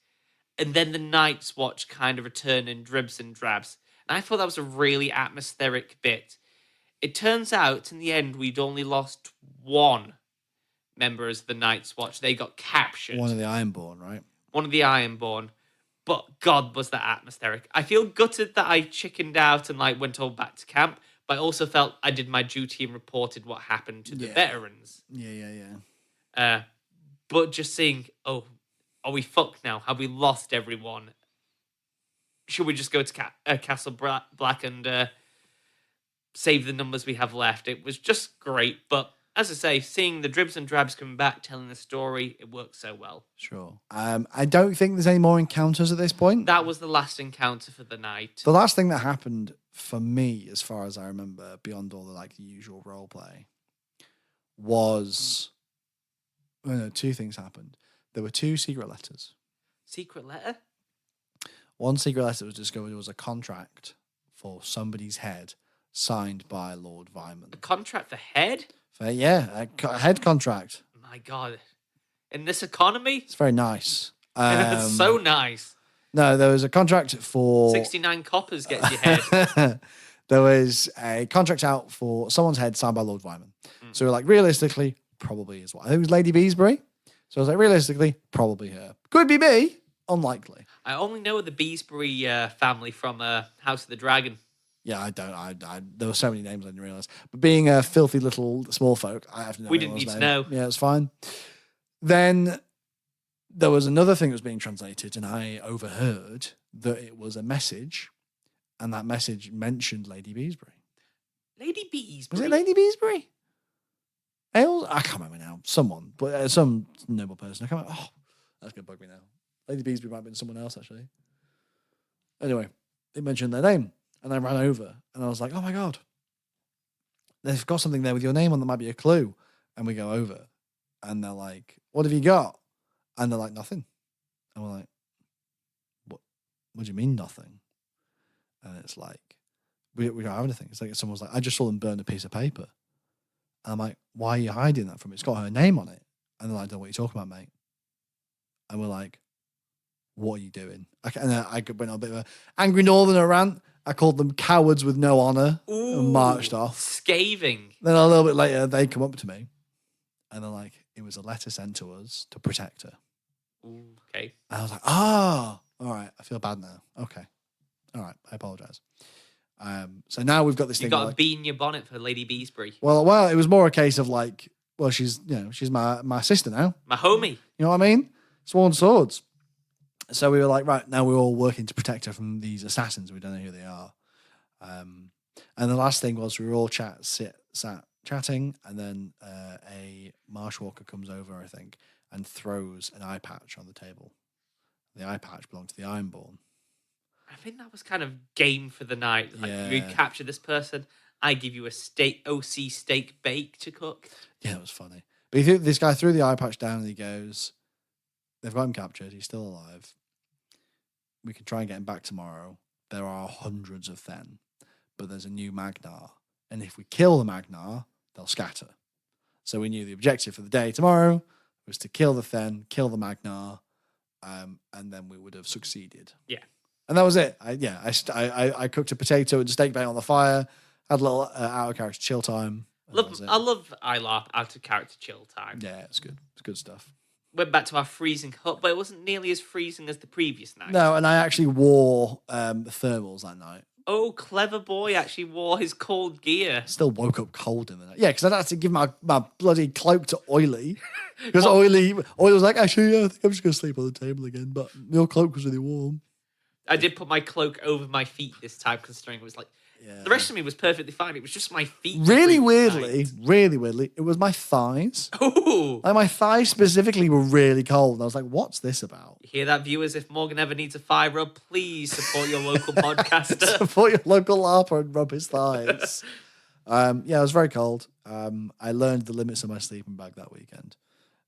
And then the Night's Watch kind of return in dribs and drabs. And I thought that was a really atmospheric bit. It turns out, in the end, we'd only lost one member of the Night's Watch. They got captured. One of the Ironborn, right? One of the Ironborn. But God, was that atmospheric. I feel gutted that I chickened out and went all back to camp. But I also felt I did my duty and reported what happened to the veterans. Yeah. But just seeing, are we fucked now? Have we lost everyone? Should we just go to Castle Black and save the numbers we have left? It was just great. But as I say, seeing the dribs and drabs coming back, telling the story, it works so well. Sure. I don't think there's any more encounters at this point. That was the last encounter for the night. The last thing that happened for me, as far as I remember, beyond all the usual role play, was two things happened. There were 2 secret letters. Secret letter? One secret letter was discovered was a contract for somebody's head signed by Lord Vyman. A contract for head? A head contract. My God. In this economy? It's very nice. It's so nice. No, there was a contract for... 69 coppers gets your head. There was a contract out for someone's head signed by Lord Vyman. So we're realistically, probably as well. I think it was Lady Beesbury. So I was realistically, probably her. Could be me. Unlikely. I only know the Beesbury family from House of the Dragon. Yeah, I don't. There were so many names I didn't realise. But being a filthy little small folk, I have to know. We didn't need to know. Yeah, it's fine. Then there was another thing that was being translated, and I overheard that it was a message, and that message mentioned Lady Beesbury. Lady Beesbury? Was it Lady Beesbury? Ailes? I can't remember now. Someone, but some noble person. I can't remember. Oh, that's going to bug me now. Lady Beesbury might have been someone else, actually. Anyway, it mentioned their name, and I ran over, and I was like, oh my God. They've got something there with your name on that might be a clue. And we go over, and they're like, what have you got? And they're like, nothing. And we're like, what do you mean nothing? And it's like, we don't have anything. It's like someone's like, I just saw them burn a piece of paper. And I'm like, why are you hiding that from me? It's got her name on it. And they're like, I don't know what you're talking about, mate. And we're like, what are you doing? And I went on a bit of an angry northerner rant. I called them cowards with no honour and marched off. Scathing. Then a little bit later, they come up to me and they're like, it was a letter sent to us to protect her. Ooh, okay. And I was like, all right, I feel bad now. Okay. All right, I apologise. So now we've got this thing. You got a bee in your bonnet for Lady Beesbury. Well, it was more a case of she's my sister now. My homie. You know what I mean? Sworn swords. So we were like, right, now we're all working to protect her from these assassins. We don't know who they are. And the last thing was we were all sat chatting, and then a marshwalker comes over, I think, and throws an eye patch on the table. The eye patch belonged to the Ironborn. I think that was kind of game for the night. You capture this person, I give you a OC steak bake to cook. Yeah, it was funny. But this guy threw the eye patch down and he goes, they've got him captured. He's still alive. We can try and get him back tomorrow. There are hundreds of Fen, but there's a new Magnar. And if we kill the Magnar, they'll scatter. So we knew the objective for the day tomorrow was to kill the Fen, kill the Magnar, and then we would have succeeded. Yeah. And that was it. I cooked a potato and steak bake on the fire, had a little out of character chill time. I love ILARP out of character chill time. Yeah, it's good. It's good stuff. went back to our freezing hut, but it wasn't nearly as freezing as the previous night. No, and I actually wore thermals that night. Oh, clever boy actually wore his cold gear. Still woke up cold in the night. Yeah, because I had to give my bloody cloak to Oily. Because Oily was like, actually, yeah, I think I'm just going to sleep on the table again. But your cloak was really warm. I did put my cloak over my feet this time, considering it was like... Yeah. The rest of me was perfectly fine. It was just my feet. Really weirdly, it was my thighs. Ooh. Like my thighs specifically were really cold. And I was like, what's this about? You hear that, viewers? If Morgan ever needs a thigh rub, please support your local podcaster. Support your local LARPer and rub his thighs. Yeah, it was very cold. I learned the limits of my sleeping bag that weekend.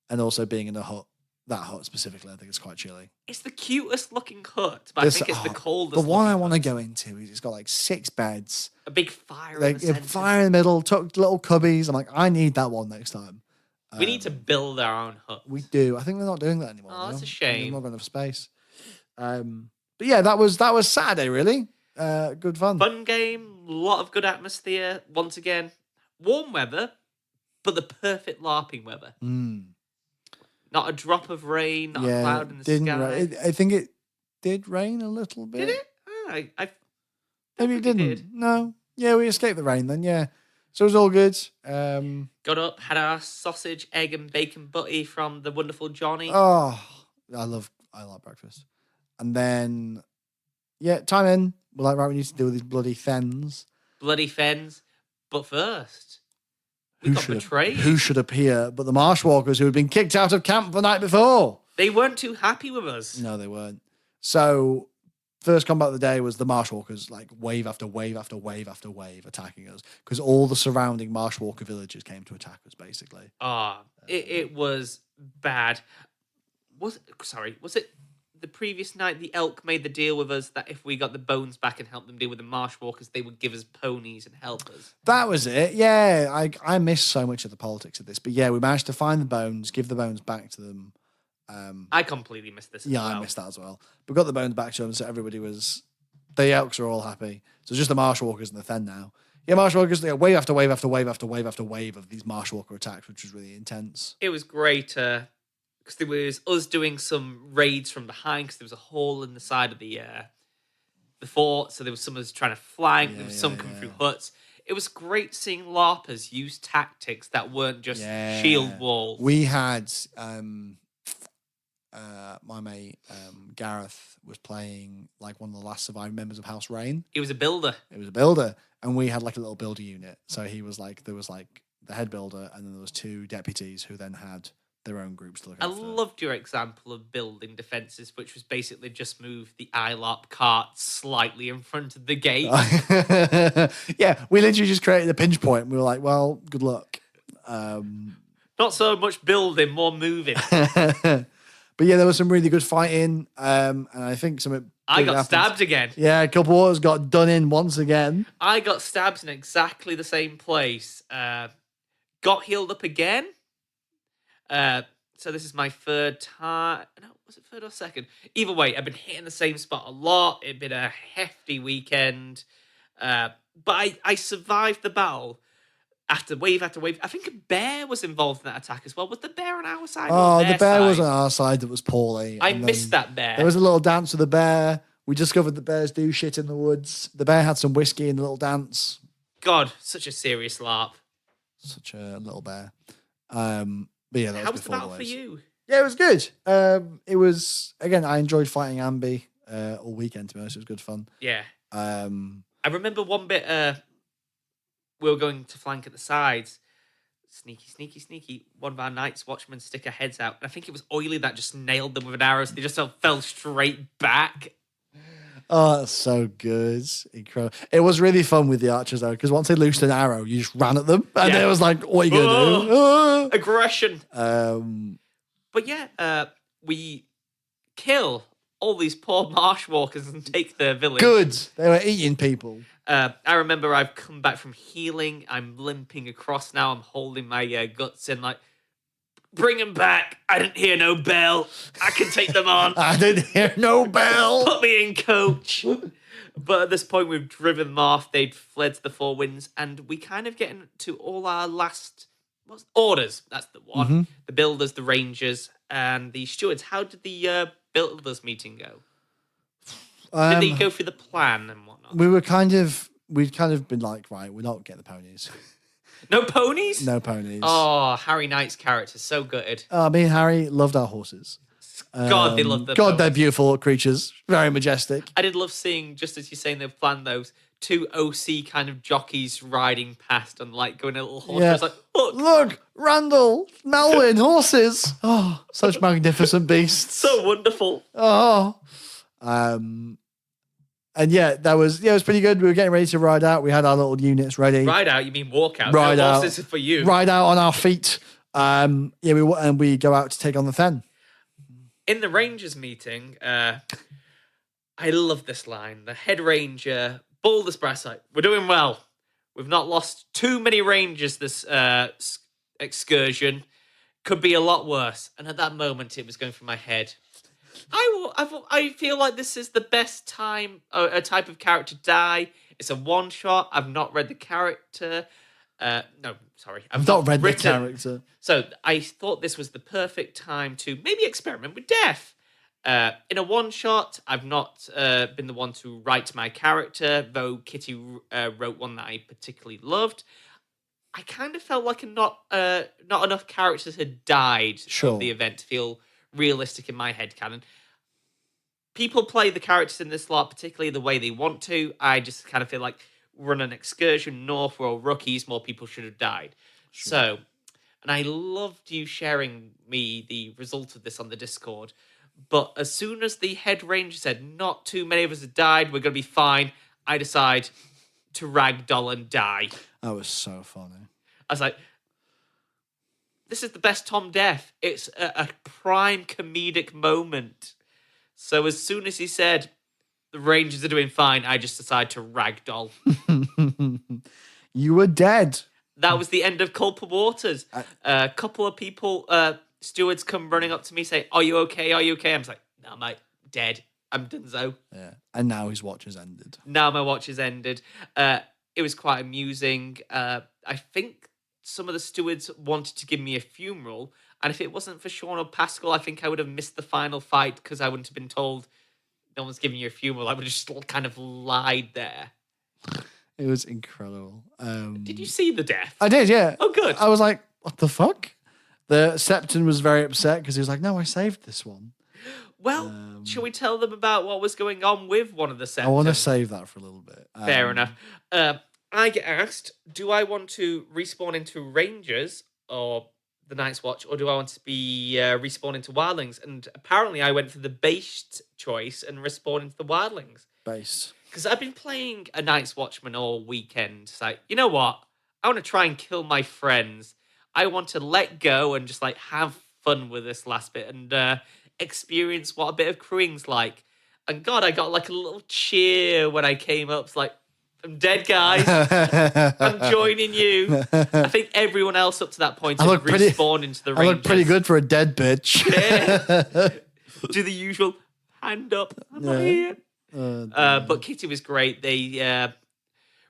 And also being in a hut. That hut specifically, I think it's quite chilly. It's the cutest looking hut, but I think it's the coldest. The one I want to go into is it's got like 6 beds, a big fire, like a fire in the middle, tucked little cubbies. I'm like, I need that one next time. We need to build our own hut. We do. I think they're not doing that anymore. Oh, that's a shame. We're not going to have space. But yeah, that was Saturday. Really, good fun. Fun game. A lot of good atmosphere. Once again, warm weather, but the perfect LARPing weather. Not a drop of rain, not a cloud in the sky. I think it did rain a little bit. Did it? Oh, maybe it didn't. No. Yeah, we escaped the rain then, yeah. So it was all good. Got up, had our sausage, egg and bacon butty from the wonderful Johnny. Oh, I like breakfast. And then, yeah, time in. We're like, right, we need to deal with these bloody fens. Bloody fens. But first... We got betrayed. Who should appear but the Marshwalkers who had been kicked out of camp the night before? They weren't too happy with us. No, they weren't. So, first combat of the day was the Marshwalkers, like wave after wave after wave after wave attacking us because all the surrounding Marshwalker villages came to attack us, basically. It was bad. Was it the previous night the elk made the deal with us that if we got the bones back and helped them deal with the Marshwalkers, they would give us ponies and help us? That was it. Yeah, I missed so much of the politics of this, but yeah, we managed to find the bones, give the bones back to them. I completely missed this. I missed that as well. We got the bones back to them, so the elks are all happy. So it's just the Marshwalkers and the Fen now. Yeah, Marshwalkers, wave after wave after wave after wave after wave of these Marshwalker attacks, which was really intense. It was great. Because there was us doing some raids from behind because there was a hole in the side of the fort, so there was some of us trying to flank, there was some coming through huts. It was great seeing LARPers use tactics that weren't just shield walls. We had my mate Gareth was playing like one of the last surviving members of House Rain. He was a builder. And we had like a little builder unit. So there was like the head builder, and then there was 2 deputies who then had their own groups to look after. I loved your example of building defenses, which was basically just move the ILARP cart slightly in front of the gate. Yeah, we literally just created a pinch point. We were like, well, good luck. Not so much building, more moving. But yeah, there was some really good fighting, and I think I got stabbed again. Yeah, a couple of us got done in once again. I got stabbed in exactly the same place. Got healed up again. So this is my third time. No, was it third or second? Either way, I've been hitting the same spot a lot. It'd been a hefty weekend. But I survived the battle after wave after wave. I think a bear was involved in that attack as well. Was the bear on our side? Oh, the bear was on our side that was poorly. I missed that bear. There was a little dance with the bear. We discovered the bears do shit in the woods. The bear had some whiskey in the little dance. God, such a serious LARP. Such a little bear. But yeah, that How was the battle for you? Yeah, it was good. It was, again, I enjoyed fighting Ambi all weekend, to be honest. It was good fun. Yeah. I remember one bit, we were going to flank at the sides. Sneaky. One of our Night's Watchmen stick our heads out. And I think it was Oily that just nailed them with an arrow, so they just fell straight back. Oh, that's so good. Incredible. It was really fun with the archers, though, because once they loosed an arrow, you just ran at them. And it was like, what are you going to do? Aggression. But yeah, we kill all these poor marshwalkers and take their village. Good. They were eating people. I remember I've come back from healing. I'm limping across now. I'm holding my guts in like, bring them back. I didn't hear no bell. I can take them on. I didn't hear no bell. Put me in, coach. But at this point, we've driven them off. They'd fled to the Four Winds. And we kind of get into all our last orders. That's the one. Mm-hmm. The builders, the rangers, and the stewards, how did the builders meeting go? Did they go through the plan and whatnot? We'd kind of been like, right, we're not getting the ponies. No ponies? No ponies. Oh, Harry Knight's character, so good. Me and Harry loved our horses. God, they love them. God, they're beautiful creatures. Very majestic. I did love seeing, just as you're saying, they've planned those, two OC kind of jockeys riding past and like going a little horse. Yeah. It's like, Look, Randall, Melwyn, horses. Oh, such magnificent beasts. So wonderful. Oh. And yeah, it was pretty good. We were getting ready to ride out. We had our little units ready. Ride out? You mean walk out? Ride out. This is for you. Ride out on our feet. We go out to take on the Fen. In the Rangers meeting, I love this line. The head ranger, bold as brass, like, we're doing well. We've not lost too many Rangers this excursion. Could be a lot worse. And at that moment, it was going through my head. I feel like this is the best time a type of character to die. It's a one shot. I've not read the character. I've not read the character. So I thought this was the perfect time to maybe experiment with death. In a one shot, I've not been the one to write my character, though Kitty wrote one that I particularly loved. I kind of felt like not enough characters had died of the event to feel realistic in my headcanon. People play the characters in this LARP particularly the way they want to. I just kind of feel like we're on an excursion north, we're all rookies, more people should have died. Sure. So, and I loved you sharing me the result of this on the Discord, but as soon as the head ranger said not too many of us have died, we're going to be fine, I decide to ragdoll and die. That was so funny. I was like, this is the best Tom death. It's a prime comedic moment. So as soon as he said, the Rangers are doing fine, I just decided to ragdoll. You were dead. That was the end of Culper Waters. A couple of people, stewards come running up to me, say, are you okay? Are you okay? I'm like, no, mate, dead. I'm done so. Yeah. And now his watch has ended. Now my watch has ended. It was quite amusing. I think some of the stewards wanted to give me a funeral, and if it wasn't for Sean or Pascal, I think I would have missed the final fight because I wouldn't have been told no one's giving you a funeral. I would have just kind of lied there. It was incredible. Did you see the death? I did, yeah. Oh, good. I was like, what the fuck? The Septon was very upset because he was like, no, I saved this one. Well, shall we tell them about what was going on with one of the Septons? I want to save that for a little bit. Fair enough. I get asked, do I want to respawn into Rangers or the Night's Watch, or do I want to be respawn into Wildlings? And apparently I went for the based choice and respawn into the Wildlings. Based. Because I've been playing a Night's Watchman all weekend. It's like, you know what? I want to try and kill my friends. I want to let go and just like have fun with this last bit and experience what a bit of crewing's like. And God, I got like a little cheer when I came up. It's like, I'm dead, guys. I'm joining you. I think everyone else up to that point has respawned into the Rangers. I look pretty good for a dead bitch. Yeah. Do the usual hand up. I'm not here. But Kitty was great. They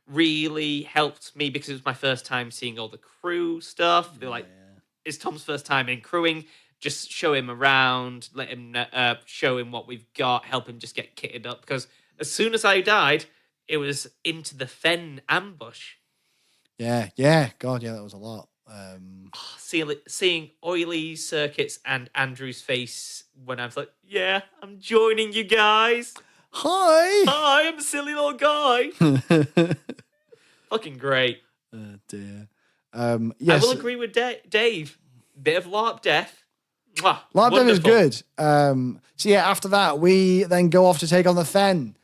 really helped me because it was my first time seeing all the crew stuff. They're like, it's Tom's first time in crewing. Just show him around, let him show him what we've got, help him just get kitted up. Because as soon as I died, it was into the Fen ambush. Yeah. God, yeah, that was a lot. Seeing Oily's circuits and Andrew's face when I was like, yeah, I'm joining you guys. Hi, I'm a silly little guy. Fucking great. Dear. I Yes. will agree with Dave. Bit of LARP death. Mwah, LARP death is good. So yeah, after that, we then go off to take on the Fen.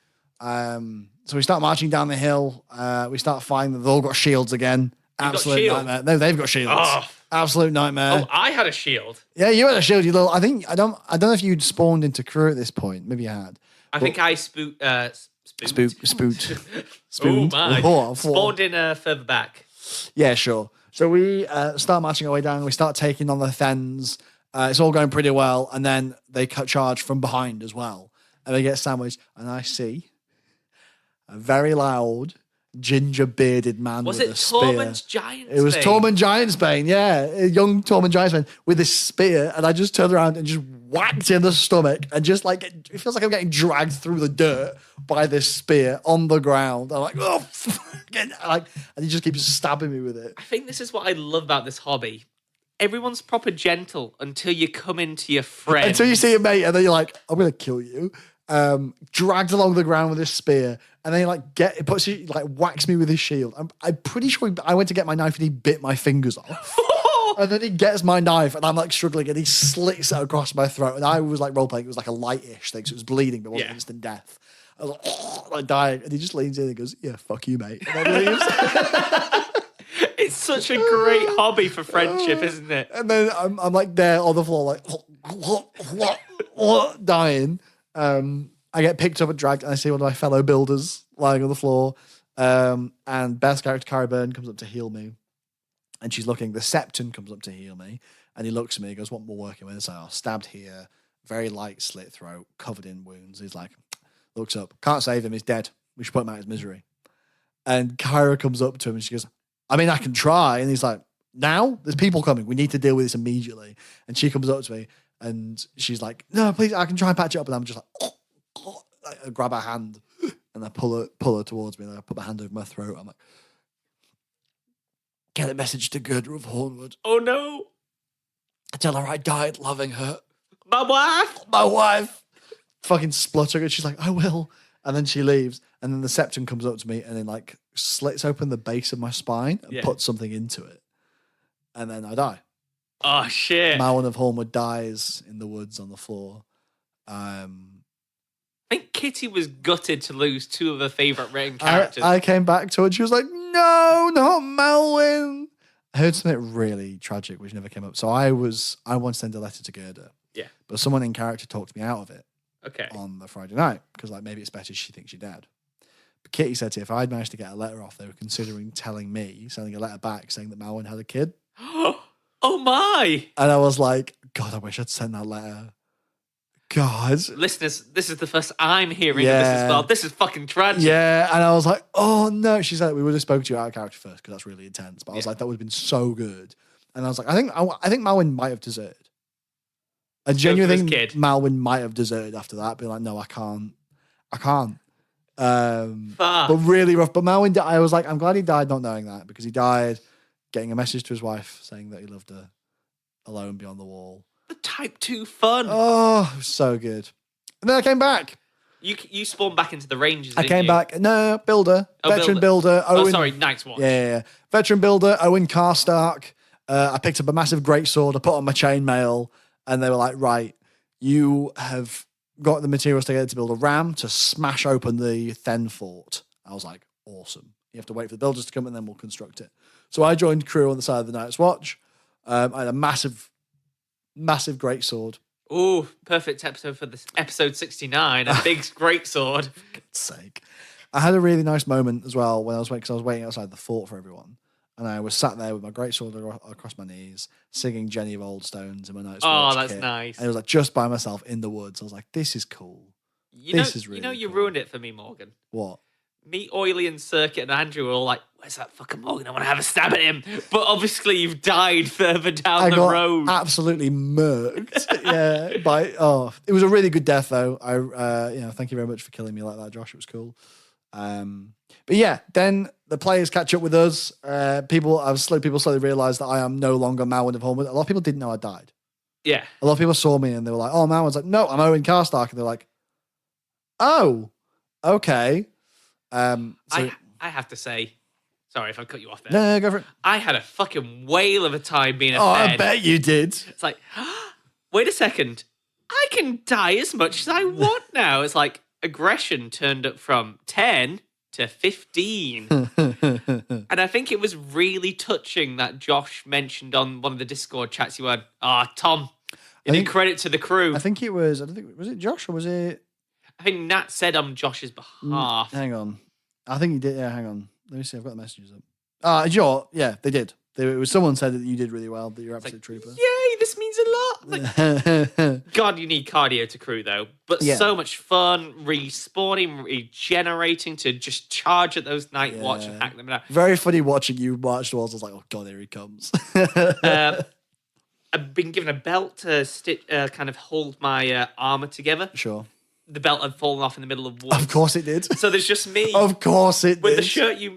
So we start marching down the hill. We start finding that they've all got shields again. Absolute nightmare. No, they've got shields. Oh. Absolute nightmare. Oh, I had a shield. Yeah, you had a shield. You little. I don't know if you'd spawned into crew at this point. Maybe you had. I think I spooked. Spooked. Oh my! Spawned in further back. Yeah, sure. So we start marching our way down. We start taking on the Fens. It's all going pretty well, and then they cut charge from behind as well, and they get sandwiched. And I see a very loud ginger bearded man Was with it a spear. Tormund's Giant It was Spain? Tormund Giantsbane, yeah. A young Tormund Giantsbane with this spear. And I just turned around and just whacked in the stomach. And just like, it feels like I'm getting dragged through the dirt by this spear on the ground. I'm like, oh, and he just keeps stabbing me with it. I think this is what I love about this hobby. Everyone's proper gentle until you come into your friend. Until you see a mate and then you're like, I'm going to kill you. Dragged along the ground with his spear. And then he whacks me with his shield. I'm pretty sure I went to get my knife and he bit my fingers off. And then he gets my knife and I'm like struggling and he slits it across my throat. And I was like role playing. It was like a light-ish thing. So it was bleeding, but it wasn't instant death. I was like, oh, like dying. And he just leans in and goes, yeah, fuck you, mate. And then leaves. It's such a great hobby for friendship, isn't it? And then I'm like there on the floor, like dying. I get picked up and dragged, and I see one of my fellow builders lying on the floor. And Beth's character, Cara Byrne, comes up to heal me. And she's looking. The Septon comes up to heal me. And he looks at me, he goes, what more working with? So I was stabbed here, very light slit throat, covered in wounds. He's like, looks up, can't save him, he's dead. We should put him out of his misery. And Kyra comes up to him and she goes, I mean, I can try. And he's like, now? There's people coming. We need to deal with this immediately. And she comes up to me and she's like, no, please, I can try and patch it up. And I'm just like, I grab her hand and I pull her towards me. And I put my hand over my throat. I'm like, get a message to Gerda of Hornwood. Oh, no. Tell her I died loving her. My wife. Fucking spluttering. And she's like, I will. And then she leaves. And then the Septon comes up to me and then like slits open the base of my spine and puts something into it. And then I die. Oh, shit. Malwyn of Hornwood dies in the woods on the floor. I think Kitty was gutted to lose two of her favourite written characters. I came back to her and she was like, no, not Malwyn. I heard something really tragic which never came up. So I once sent a letter to Gerda. Yeah. But someone in character talked me out of it. Okay. On the Friday night. Because like maybe it's better she thinks you're dead. But Kitty said to her, if I'd managed to get a letter off, they were considering sending a letter back saying that Malwyn had a kid. Oh my. And I was like, God, I wish I'd sent that letter. God. Listeners, this is the first I'm hearing of this as well. This is fucking tragic. Yeah, and I was like, oh no. She said, we would have spoken to you out of character first because that's really intense. But I was like, that would have been so good. And I was like, I think Malwyn might have deserted. I genuinely think Malwyn might have deserted after that. Being like, no, I can't. But really rough. But Malwyn, I was like, I'm glad he died not knowing that because he died getting a message to his wife saying that he loved her alone beyond the wall. The Type 2 fun. Oh, it was so good. And then I came back. You spawned back into the Rangers, I came back. No, builder. Veteran builder. Oh, Owen, sorry, Night's Watch. Yeah. Veteran builder, Owen Carstark. I picked up a massive greatsword. I put on my chainmail. And they were like, right, you have got the materials together to build a ram to smash open the Then Fort. I was like, awesome. You have to wait for the builders to come and then we'll construct it. So I joined crew on the side of the Night's Watch. I had a massive greatsword. Oh, perfect episode for this episode 69. A big greatsword. For God's sake. I had a really nice moment as well when I was waiting outside the fort for everyone. And I was sat there with my greatsword across my knees, singing Jenny of Oldstones in my Night's Watch. Oh, that's kit. nice. And it was like just by myself in the woods. I was like, this is cool. This is really cool. You ruined it for me, Morgan. What? Me, Oily, and Circuit and Andrew were all like, where's that fucking Morgan? I want to have a stab at him. But obviously you've died further down the road. Absolutely murked. It was a really good death though. Thank you very much for killing me like that, Josh. It was cool. But yeah, then the players catch up with us. People slowly realise that I am no longer Malwyn of Hornwood. A lot of people didn't know I died. Yeah. A lot of people saw me and they were like, oh, Malwyn's like, no, I'm Owen Carstark. And they're like, oh, okay. I have to say, sorry if I cut you off there. No, go for it. I had a fucking whale of a time being a Fed. Fed. I bet you did. It's like, wait a second. I can die as much as I want now. It's like aggression turned up from 10 to 15. And I think it was really touching that Josh mentioned on one of the Discord chats you had, Tom, in credit to the crew. I think it was, was it Josh or was it? I think Nat said on Josh's behalf. Hang on. I think he did. Yeah, hang on. Let me see. I've got the messages up. Yeah, they did. It was someone said that you did really well, that you're absolute trooper. Yay, this means a lot. Like, God, you need cardio to crew, though. But so much fun, respawning, regenerating to just charge at those Night Watch and hack them out. Very funny watching you march towards. I was like, oh, God, here he comes. I've been given a belt to kind of hold my armor together. Sure. The belt had fallen off in the middle of woods. Of course it did. So there's just me. Of course it did. With the shirt you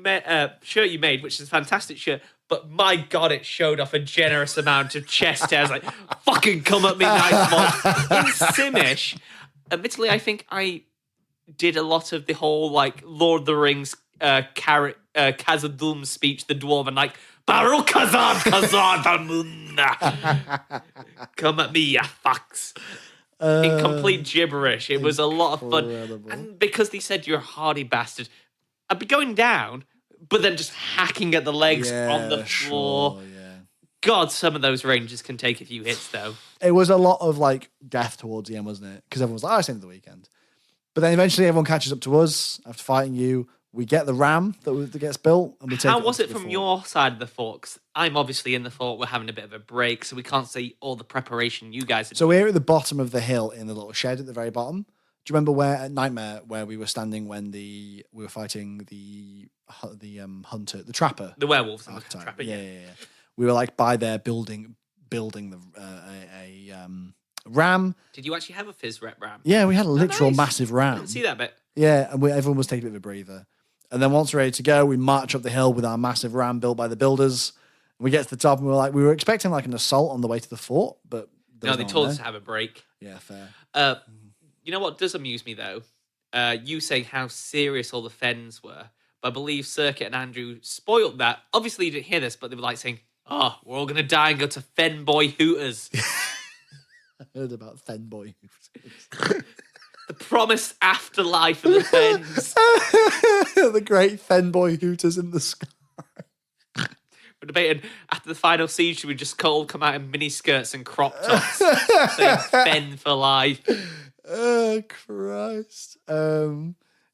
made, which is a fantastic shirt. But my God, it showed off a generous amount of chest hair. I was like, fucking come at me, Night Watch. In Simish, admittedly, I think I did a lot of the whole, like, Lord of the Rings Khazad-dûm speech, the dwarven, like, Baru Khazad Khazad come at me, ya fucks. In complete gibberish. It was a lot of fun. And because they said you're a hardy bastard, I'd be going down, but then just hacking at the legs on the floor. Sure, yeah. God, some of those rangers can take a few hits, though. It was a lot of, like, death towards the end, wasn't it? Because everyone was like, oh, it's the end of the weekend. But then eventually everyone catches up to us after fighting you. We get the ram that gets built, and we take. How was it from your side of the fort? 'Cause I'm obviously in the fort. We're having a bit of a break, so we can't see all the preparation you guys are doing. So we're at the bottom of the hill in the little shed at the very bottom. Do you remember where at Nightmare where we were standing when we were fighting the hunter, the trapper, the werewolves, and the archetype? trapper? Yeah. We were like by there building the ram. Did you actually have a fizz rep ram? Yeah, we had a literal nice. massive I ram. didn't see that bit. Yeah, and everyone was taking a bit of a breather. And then once we're ready to go, we march up the hill with our massive ram built by the builders. We get to the top and we were expecting like an assault on the way to the fort, but no, they told us to have a break. Yeah, fair. You know what does amuse me though? You saying how serious all the fens were. But I believe Circuit and Andrew spoiled that. Obviously you didn't hear this, but they were like saying, oh, we're all going to die and go to Fen Boy Hooters. I heard about Fen Boy Hooters. The promised afterlife of the Fens. The great Fen Boy Hooters in the sky. We're debating after the final siege, should we just all come out in mini skirts and crop tops, saying Fen for life? Oh Christ!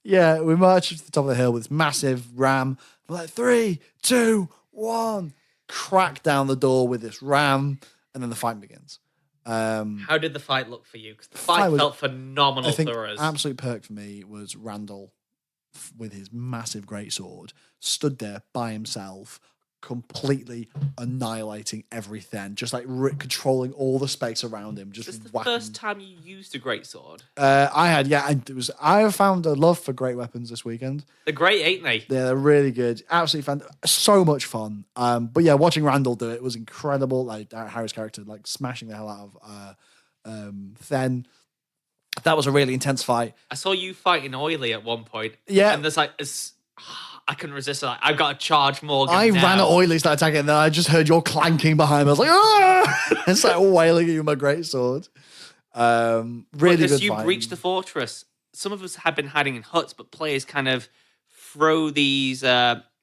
Yeah, we marched to the top of the hill with this massive ram. We're like 3, 2, 1. Crack down the door with this ram, and then the fight begins. How did the fight look for you? Because the fight felt phenomenal I think for us. Absolute perk for me was Randall with his massive greatsword, stood there by himself, completely annihilating everything, just like controlling all the space around him. Just this is the whacking. first time you used a greatsword. I had, yeah, and I have found a love for great weapons this weekend. They're great, ain't they? Yeah, they're really good. Absolutely fantastic. So much fun. But yeah, watching Randall do it was incredible. Like Harry's character, like smashing the hell out of Then. That was a really intense fight. I saw you fighting Oily at one point. Yeah. And there's like, I couldn't resist it. Like, I've got to charge Morgan. I ran at Oily, started attacking, and then I just heard your clanking behind me. I was like, ah! It's like wailing at you with my great sword. Really good you fight. breached the fortress. Some of us had been hiding in huts, but players kind of throw these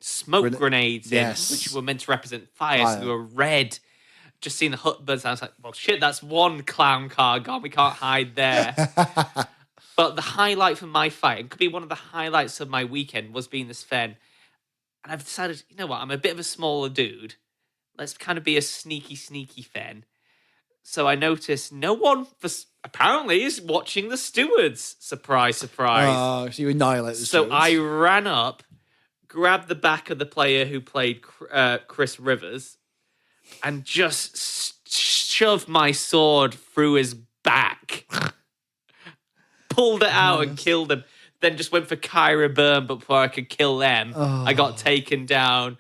smoke grenades in, which were meant to represent fire. So they were red. Just seeing the hut burn, I was like, well, shit, that's one clown car gone. We can't hide there. But the highlight for my fight, it could be one of the highlights of my weekend, was being this Fen. And I've decided, you know what, I'm a bit of a smaller dude. Let's kind of be a sneaky Fen. So I noticed no one, apparently, is watching the stewards. Surprise, surprise. Oh, so you annihilate the So stewards. I ran up, grabbed the back of the player who played Chris Rivers, and just shoved my sword through his back. Pulled it out and killed him. Then just went for Kyra Burn, but before I could kill them, I got taken down.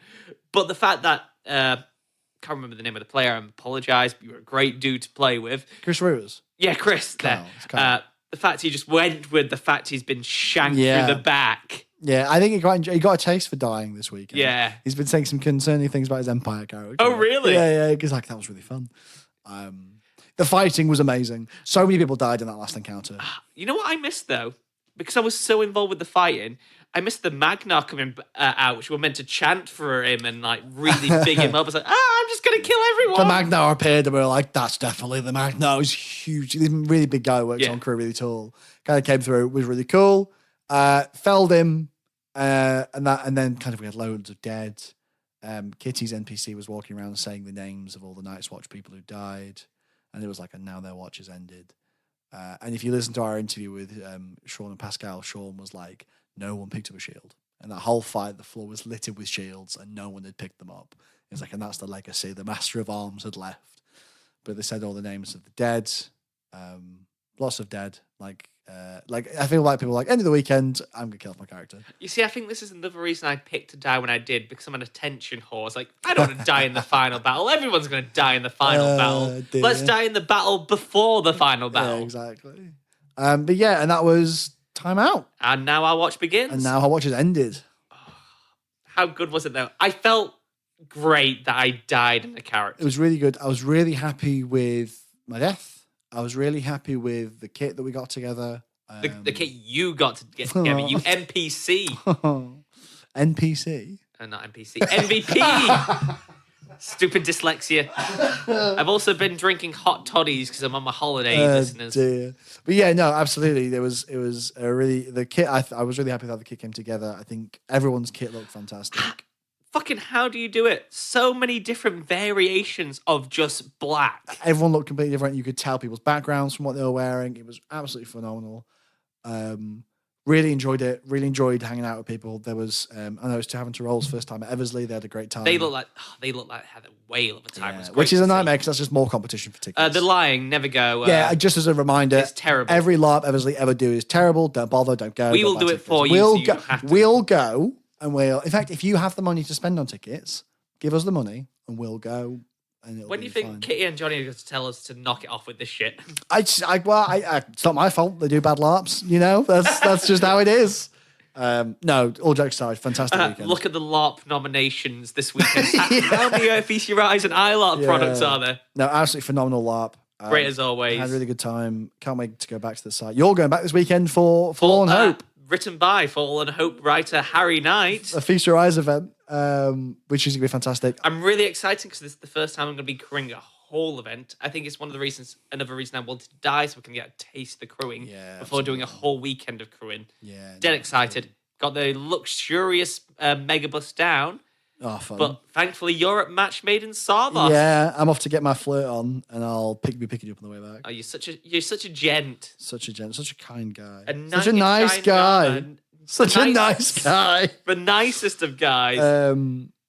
But the fact that can't remember the name of the player, I apologize, but you were a great dude to play with. Chris Rivers. Yeah, Chris. There. The fact he just went with the fact he's been shanked through the back. Yeah, I think he got a taste for dying this week. Yeah. He's been saying some concerning things about his Empire character. Oh, really? Yeah, because like that was really fun. The fighting was amazing. So many people died in that last encounter. You know what I missed, though? Because I was so involved with the fighting, I missed the Magnar coming out, which were meant to chant for him and like really big him up. I was like, I'm just going to kill everyone. The Magnar appeared and we were like, that's definitely the Magnar. He's huge. He's a really big guy who works on crew, really tall. Kind of came through, was really cool. Felled him, and then kind of we had loads of dead. Kitty's NPC was walking around saying the names of all the Night's Watch people who died, and it was like, and now their watch has ended. And if you listen to our interview with Sean and Pascal, Sean was like, no one picked up a shield. And that whole fight, the floor was littered with shields and no one had picked them up. It's like, and that's the legacy the Master of Arms had left. But they said all the names of the dead, lots of dead. Like I feel like people are like, end of the weekend, I'm going to kill off my character. You see, I think this is another reason I picked to die when I did, because I'm an attention whore. It's like, I don't want to die in the final battle. Everyone's going to die in the final battle. Dear. Let's die in the battle before the final battle. Yeah, exactly. But yeah, and that was Time Out. And now our watch begins. And now our watch has ended. How good was it, though? I felt great that I died in the character. It was really good. I was really happy with my death. I was really happy with the kit that we got together. The kit you got to get together, you NPC. NPC? Not NPC. MVP! Stupid dyslexia. I've also been drinking hot toddies because I'm on my holiday, listeners. Dear. But yeah, no, absolutely. It was a really, the kit, I was really happy with how the kit came together. I think everyone's kit looked fantastic. Fucking how do you do it? So many different variations of just black. Everyone looked completely different. You could tell people's backgrounds from what they were wearing. It was absolutely phenomenal. Really enjoyed it. Really enjoyed hanging out with people. There was, I know it's Having Roll's first time at Eversley. They had a great time. They look like they had a whale of a time. Yeah, which is a nightmare because that's just more competition for tickets. The lying, never go. Yeah, just as a reminder, it's terrible. Every LARP Eversley ever do is terrible. Don't bother. Don't go. We will do it for you. We'll go. And in fact, if you have the money to spend on tickets, give us the money and we'll go. And when do you think fine. Kitty and Johnny are going to tell us to knock it off with this shit? It's not my fault. They do bad LARPs, you know? That's just how it is. No, all jokes aside, fantastic weekend. Look at the LARP nominations this weekend. How many Feast Your Eyes and iLARP products are there? No, absolutely phenomenal LARP. Great as always. Had a really good time. Can't wait to go back to the site. You're going back this weekend for Forlorn Hope. Written by Forlorn Hope writer Harry Knight. A Feast Your Eyes event, which is going to be fantastic. I'm really excited because this is the first time I'm going to be crewing a whole event. I think it's another reason I wanted to die so we can get a taste of the crewing before doing a whole weekend of crewing. Yeah. Dead excited. Got the luxurious megabus down. Oh, fun. But thankfully, you're at Match Made in Sarvos. Yeah, I'm off to get my flirt on, and I'll be picking you up on the way back. Oh, you're such a gent. Such a gent, such a kind guy. Such a nice guy. Such a nice guy. The nicest of guys.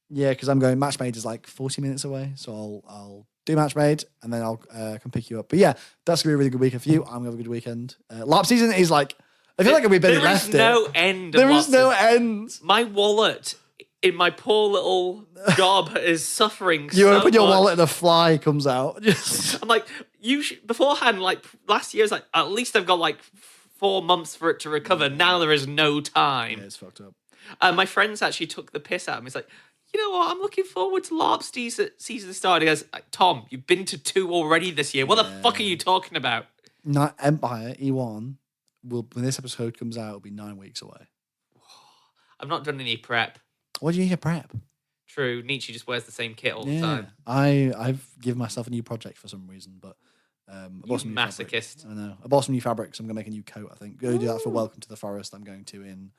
Yeah, because I'm going. Match Made is like 40 minutes away, so I'll do Match Made, and then I'll come pick you up. But yeah, that's gonna be a really good weekend for you. I'm gonna have a good weekend. LARP season is like, I feel like we've been left it. There is no end. There is no end. My wallet in my poor little job is suffering. You so open your much. wallet and a fly comes out. I'm like, beforehand, like last year, I was like, at least I've got like 4 months for it to recover. Now there is no time. Yeah, it's fucked up. My friends actually took the piss out of me. It's like, you know what? I'm looking forward to LARP season starting. He goes, Tom, you've been to 2 already this year. What the fuck are you talking about? Not Empire E1 when this episode comes out, it'll be 9 weeks away. I've not done any prep. What do you need to prep? True, Nietzsche just wears the same kit all the time. I've given myself a new project for some reason, but I bought some new masochist. fabric. I know. I bought some new fabric, so I'm gonna make a new coat. I think. Go do that for Welcome to the Forest. I'm going to in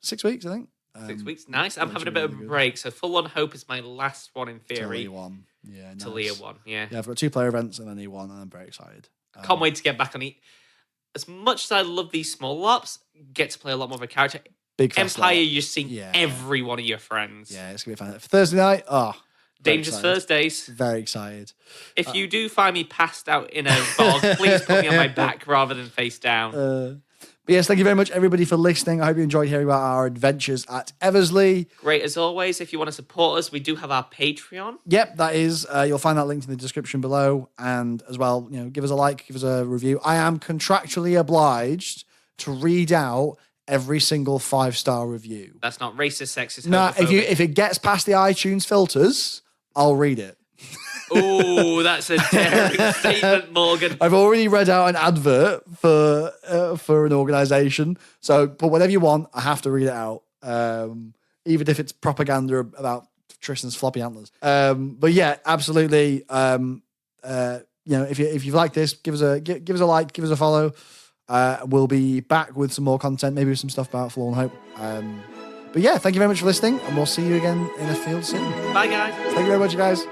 6 weeks. I think. 6 weeks, nice. I'm having a bit of a break, so Full On Hope is my last one in theory. Talia 1, yeah, nice. Talia 1, yeah. Yeah, I've got 2 player events and then E1, and I'm very excited. Can't wait to get back on it. As much as I love these small LARPs, get to play a lot more of a character. Big Empire, you're seeing every one of your friends. Yeah, it's gonna be fun. For Thursday night, Dangerous Thursdays. Very excited. If you do find me passed out in a bog, please put me on my back rather than face down. But yes, thank you very much, everybody, for listening. I hope you enjoyed hearing about our adventures at Eversley. Great as always. If you want to support us, we do have our Patreon. Yep, that is. You'll find that linked in the description below. And as well, give us a like, give us a review. I am contractually obliged to read out every single 5-star review. That's not racist, sexist. No, if it gets past the iTunes filters, I'll read it. Oh, that's a daring statement, Morgan. I've already read out an advert for an organisation. So, but whatever you want, I have to read it out. Even if it's propaganda about Tristan's floppy antlers. But yeah, absolutely. If you've liked this, give us a like, give us a follow. We'll be back with some more content, maybe with some stuff about Forlorn Hope. But yeah, thank you very much for listening, and we'll see you again in a field soon. Bye, guys. Thank you very much, you guys.